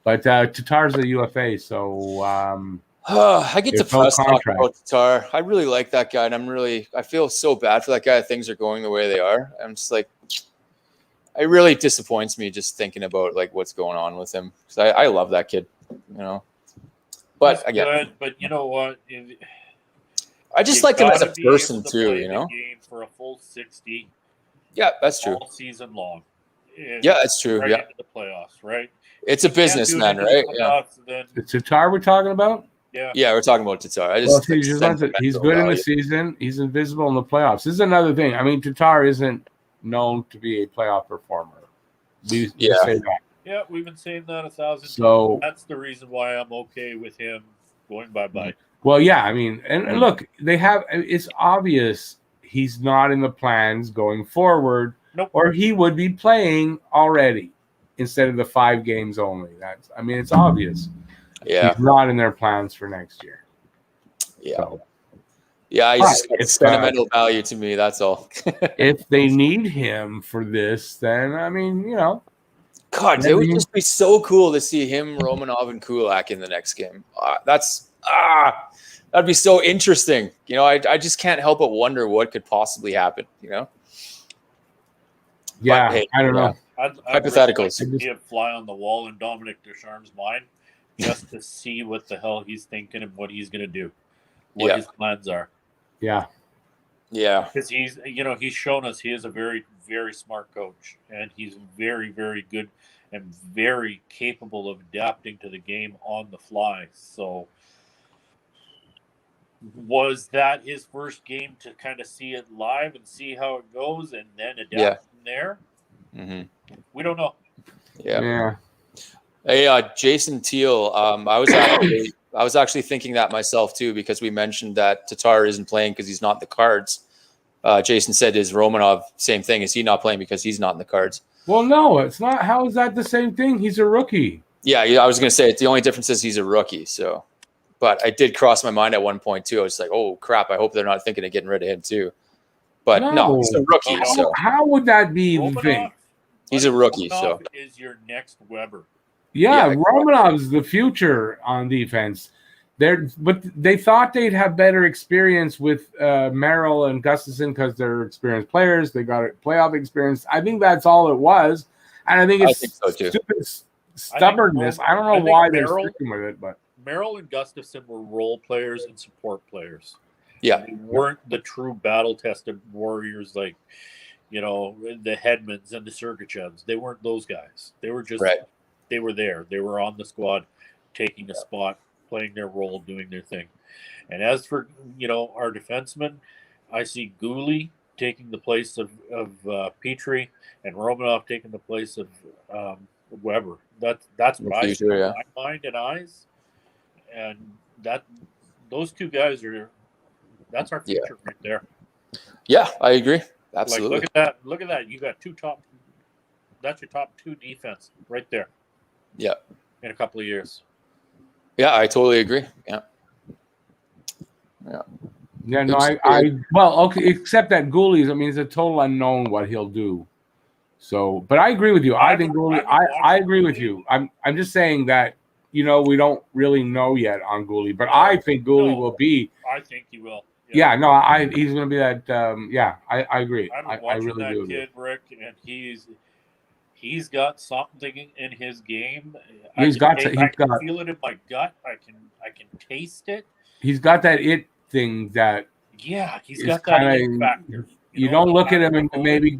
but Tatar's a UFA, so. I get depressed talking about Tatar. I really like that guy, and I feel so bad for that guy. Things are going the way they are. I'm just like, it really disappoints me just thinking about like what's going on with him. Because I love that kid, But again, but you know what? I just like him as a person too. Game for a full 60. Yeah, that's true. All season long. Yeah, that's true. Right yeah, into the playoffs, right? It's a businessman, right? Yeah. It's Tatar we're talking about. Yeah, we're talking about Tatar. He's good in the season. He's invisible in the playoffs. This is another thing. I mean, Tatar isn't known to be a playoff performer. We say that. Yeah, we've been saying that 1,000 times. So that's the reason why I'm okay with him going bye-bye. Well, yeah, I mean, and look, it's obvious he's not in the plans going forward, or he would be playing already instead of the 5 games only. It's obvious. Yeah, he's not in their plans for next year. Yeah, so. Yeah, he's just got sentimental value to me. That's all. If they need him for this, then God, it would just be so cool to see him, Romanov, and Kulak in the next game. That'd be so interesting. I just can't help but wonder what could possibly happen. Yeah, but, hey, I don't know. Hypotheticals. I'd see a fly on the wall in Dominic Ducharme's mind, just to see what the hell he's thinking and what he's going to do, what his plans are. Yeah. Yeah. Because he's shown us he is a very, very smart coach, and he's very, very good and very capable of adapting to the game on the fly. So was that his first game to kind of see it live and see how it goes and then adapt from there? Mm-hmm. We don't know. Yeah. Hey, Jason Teal. I was actually thinking that myself too, because we mentioned that Tatar isn't playing because he's not in the cards. Jason said, "Is Romanov same thing? Is he not playing because he's not in the cards?" Well, no, it's not. How is that the same thing? He's a rookie. Yeah, I was going to say the only difference is he's a rookie. So, but I did cross my mind at one point too. I was like, "Oh crap! I hope they're not thinking of getting rid of him too." But no he's a rookie. How would that be the thing? He's a rookie. Romanov so is your next Weber. Yeah, Romanov's the future on defense. But they thought they'd have better experience with Merrill and Gustafsson because they're experienced players. They got playoff experience. I think that's all it was, and I think it's stupid stubbornness. I don't know why they're sticking with it, but Merrill and Gustafsson were role players and support players. Yeah, they weren't the true battle-tested warriors like the Hedmans and the Sergachevs. They weren't those guys. They were just they were there. They were on the squad, taking a spot, playing their role, doing their thing. And as for our defensemen, I see Gouli taking the place of Petrie and Romanov taking the place of Weber. That's what I see in my mind and eyes. And those two guys that's our future right there. Yeah, I agree. Absolutely. Like, look at that. You got that's your top 2 defense right there. Yeah. In a couple of years. Yeah, I totally agree. Yeah. No, okay, except that Goulie's, it's a total unknown what he'll do. So, but I agree with you. I think Goulie, I agree with you. I'm just saying that, we don't really know yet on Goulie, but I think Goulie will be. I think he will. Yeah, he's going to be that. I agree. I really that do. Kid, Rick, and he's got something in his game. I can feel it in my gut. I can taste it. He's got that it thing that. Yeah, he's got that it factor. You don't look at him and maybe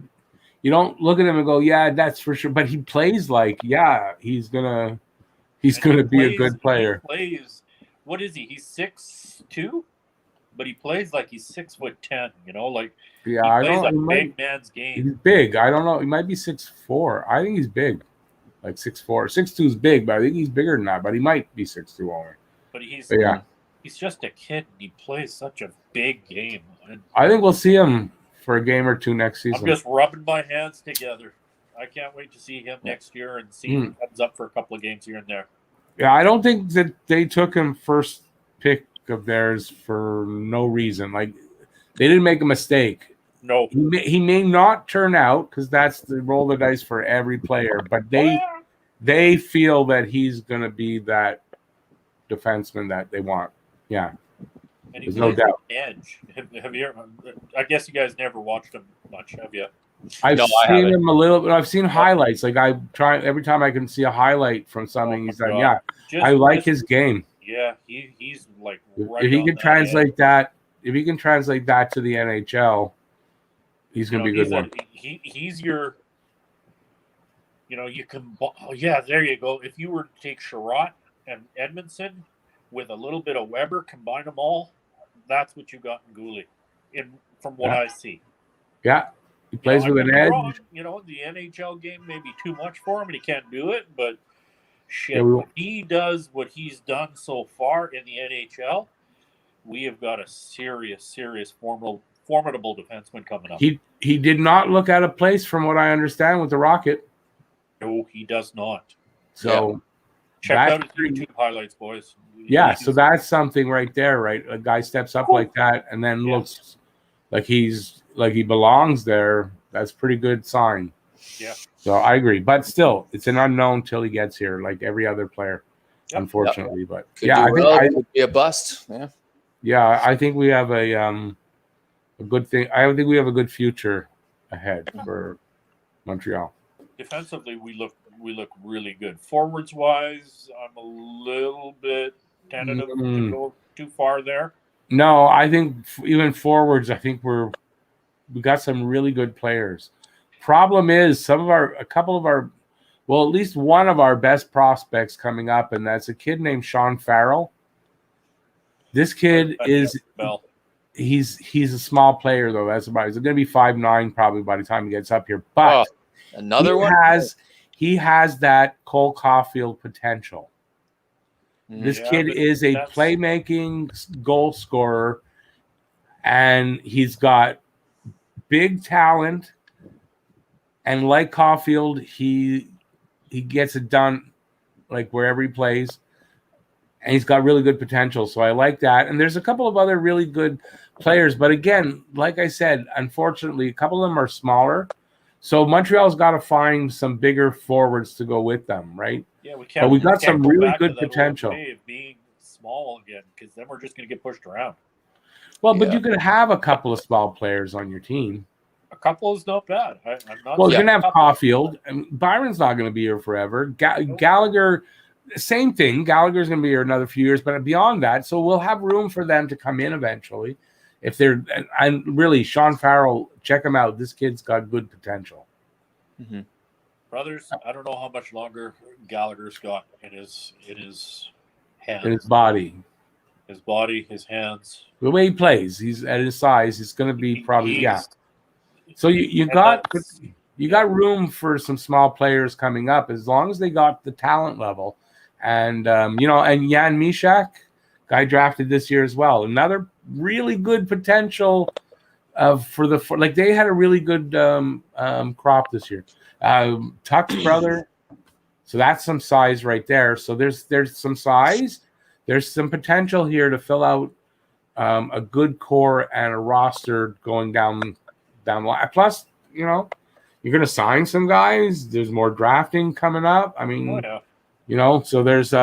you don't look at him and go, yeah, that's for sure. But he plays like, he's gonna be a good player. He plays what is he? He's 6'2", but he plays like he's 6'10". You know, like Yeah, he I plays don't. a He big might, man's he's game. big. I don't know. He might be 6'4". I think he's big, like 6'4". 6'2" is big, but I think he's bigger than that. But he might be 6'2" only. But he's But yeah, he's just a kid, and he plays such a big game. And I think we'll see him for a game or two next I'm season. just rubbing my hands together. I can't wait to see him next year and see if he comes up for a couple of games here and there. Yeah, I don't think that they took him first pick of theirs for no reason. Like, they didn't make a mistake. No, He may not turn out, because that's the roll the dice for every player, but they feel that he's going to be that defenseman that they want. Yeah, and he there's no plays doubt. edge. Have you ever? I guess you guys never watched him much, have you? I've No, I seen haven't. him a little bit. I've seen highlights. Like, I try every time I can see a highlight from something Oh he's my done. God. Yeah, I like his game. Yeah, he's like right If he on can that translate edge. that, if he can translate that to the NHL, he's going to be a good one. He's your. You know, you can. Oh yeah, there you go. If you were to take Sherratt and Edmondson with a little bit of Weber, combine them all, that's what you got in Goulet. From what I see. Yeah, he plays I with could an be edge. wrong. You know, the NHL game may be too much for him, and he can't do it. But shit, Yeah, when he does what he's done so far in the NHL, we have got a serious, formidable defenseman coming up. He did not look out of place, from what I understand, with the Rocket. No, he does not. So Check that's out his YouTube highlights, boys. yeah, so that's something right there, right? A guy steps up like that and then looks like he belongs there. That's a pretty good sign. Yeah. So I agree, but still, it's an unknown till he gets here, like every other player, unfortunately. But Could yeah, could be a bust. Yeah. Yeah, I think we have a good thing. I think we have a good future ahead for Montreal. Defensively, we look really good. Forwards wise, I'm a little bit tentative to go too far there. No, I think even forwards, I think we got some really good players. Problem is, a couple of our, well, at least one of our best prospects coming up, and that's a kid named Sean Farrell. This kid he's a small player though. That's about. He's going to be 5'9" probably by the time he gets up here. But he has that Cole Caulfield potential. This kid is a playmaking goal scorer, and he's got big talent. And like Caulfield, he gets it done like wherever he plays. And he's got really good potential. So I like that. And there's a couple of other really good players. But again, like I said, unfortunately, a couple of them are smaller. So Montreal's got to find some bigger forwards to go with them, right? Yeah, but we got some really good potential. Of being small again, because then we're just going to get pushed around. Well, but you could have a couple of small players on your team. A couple is not bad. I'm not. Well, you're going to have Caulfield. Byron's not going to be here forever. Gallagher. Same thing. Gallagher's going to be here another few years, but beyond that, so we'll have room for them to come in eventually. If they're and really, Sean Farrell, check him out. This kid's got good potential. Mm-hmm. Brothers, I don't know how much longer Gallagher's got in his hands, in his body, his hands. The way he plays, he's at his size. He's going to be probably So you got room for some small players coming up as long as they got the talent level. And, and Jan Mysak, guy drafted this year as well. Another really good potential they had a really good crop this year. Tuck's brother. So that's some size right there. So there's some size. There's some potential here to fill out a good core and a roster going down the line. Plus, you're going to sign some guys. There's more drafting coming up. I mean, so there's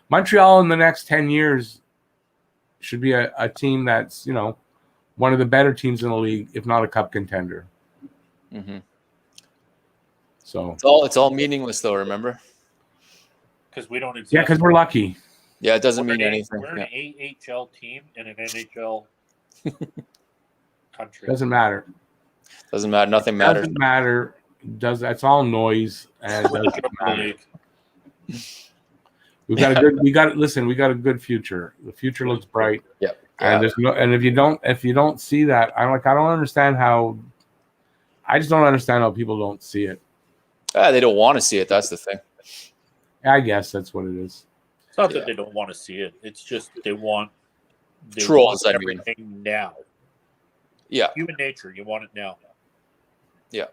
Montreal in the next 10 years should be a team that's, one of the better teams in the league, if not a cup contender. Mm-hmm. So it's all meaningless though, remember? Because we don't exist. Yeah, because we're lucky. Yeah, it doesn't mean anything. We're an AHL team in an NHL country. Doesn't matter. Doesn't matter. Nothing matters. Doesn't matter. That's all noise, and it doesn't matter. We got a good future. The future looks bright. Yep. And there's no, and if you don't see that, I don't understand how. I just don't understand how people don't see it. They don't want to see it. That's the thing. I guess that's what it is. It's not that they don't want to see it. It's just they want Trolls, everything now. Yeah. Human nature. You want it now. Yeah.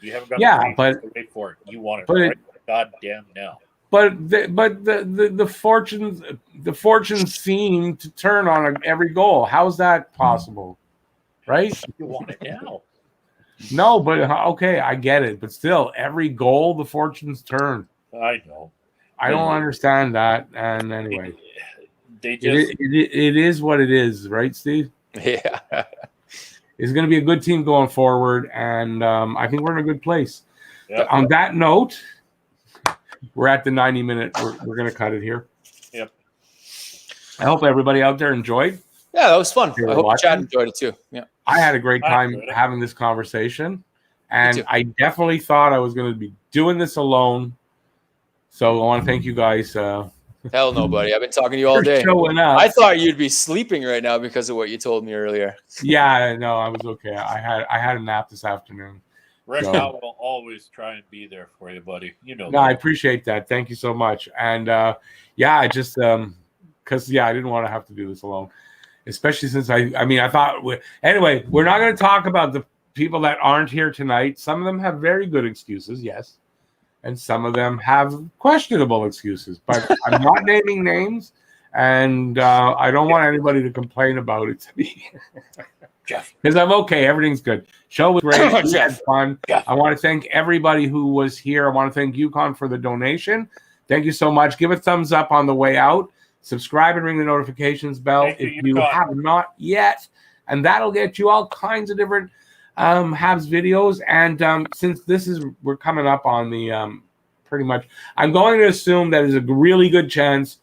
You haven't got but to wait for it. You want it but right goddamn now. But the fortunes seem to turn on every goal. How's that possible? Right? You want it now. No, but okay, I get it. But still, every goal, the fortunes turn. I know. I don't understand that. And anyway, They just it is what it is, right, Steve? Yeah. It's going to be a good team going forward, and I think we're in a good place. Yep. On that note, we're at the 90-minute. We're going to cut it here. Yep. I hope everybody out there enjoyed. Yeah, that was fun. They were I hope watching. Chad enjoyed it too. Yeah. I had a great I time enjoyed it. having this conversation, Me and too. I definitely thought I was going to be doing this alone. So I want to thank you guys Hell no, buddy. I've been talking to you all for day. showing up. I thought you'd be sleeping right now because of what you told me earlier. Yeah, no, I was okay. I had a nap this afternoon. Rick, So- I will always try and be there for you, buddy. You know No, I that. appreciate that. Thank you so much. And I just because I didn't want to have to do this alone, especially since I thought anyway. We're not going to talk about the people that aren't here tonight. Some of them have very good excuses, yes, and some of them have questionable excuses. But I'm not naming names, and I don't want anybody to complain about it to me. Jeff. Because I'm okay. Everything's good. Show was great. We had Jeff. fun. Jeff. I want to thank everybody who was here. I want to thank UConn for the donation. Thank you so much. Give a thumbs up on the way out. Subscribe and ring the notifications bell Thank you, if you UConn. have not yet. And that'll get you all kinds of different Habs videos. And since we're coming up on the pretty much, I'm going to assume that there's a really good chance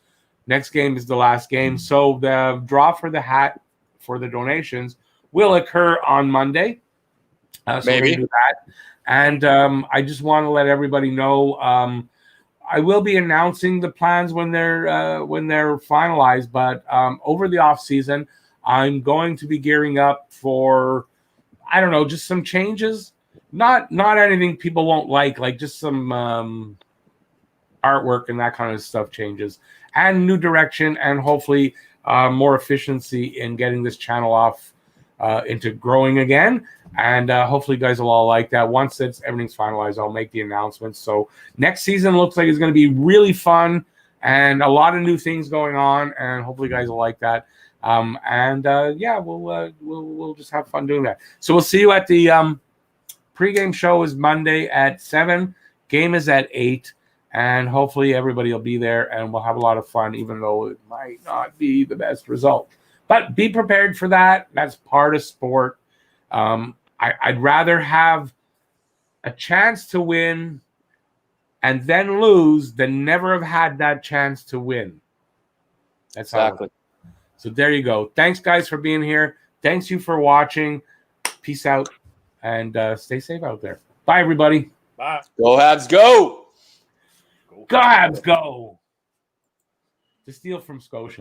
next game is the last game. So the draw for the hat for the donations will occur on Monday. So Maybe. we'll do that. And I just want to let everybody know I will be announcing the plans when they're finalized. But over the off season, I'm going to be gearing up for just some changes. Not anything people won't like just some artwork and that kind of stuff changes, and new direction, and hopefully more efficiency in getting this channel off into growing again. And hopefully you guys will all like that. Once everything's finalized, I'll make the announcements. So next season looks like it's going to be really fun and a lot of new things going on, and hopefully you guys will like that. We'll just have fun doing that. So we'll see you at the pregame show is Monday at 7. Game is at 8. And hopefully everybody will be there, and we'll have a lot of fun, even though it might not be the best result. But be prepared for that. That's part of sport. I'd rather have a chance to win and then lose than never have had that chance to win. That's Exactly. So there you go. Thanks, guys, for being here. Thanks you for watching. Peace out, and stay safe out there. Bye, everybody. Bye. Go Habs, go! Go Habs, go! To steal from Scotian.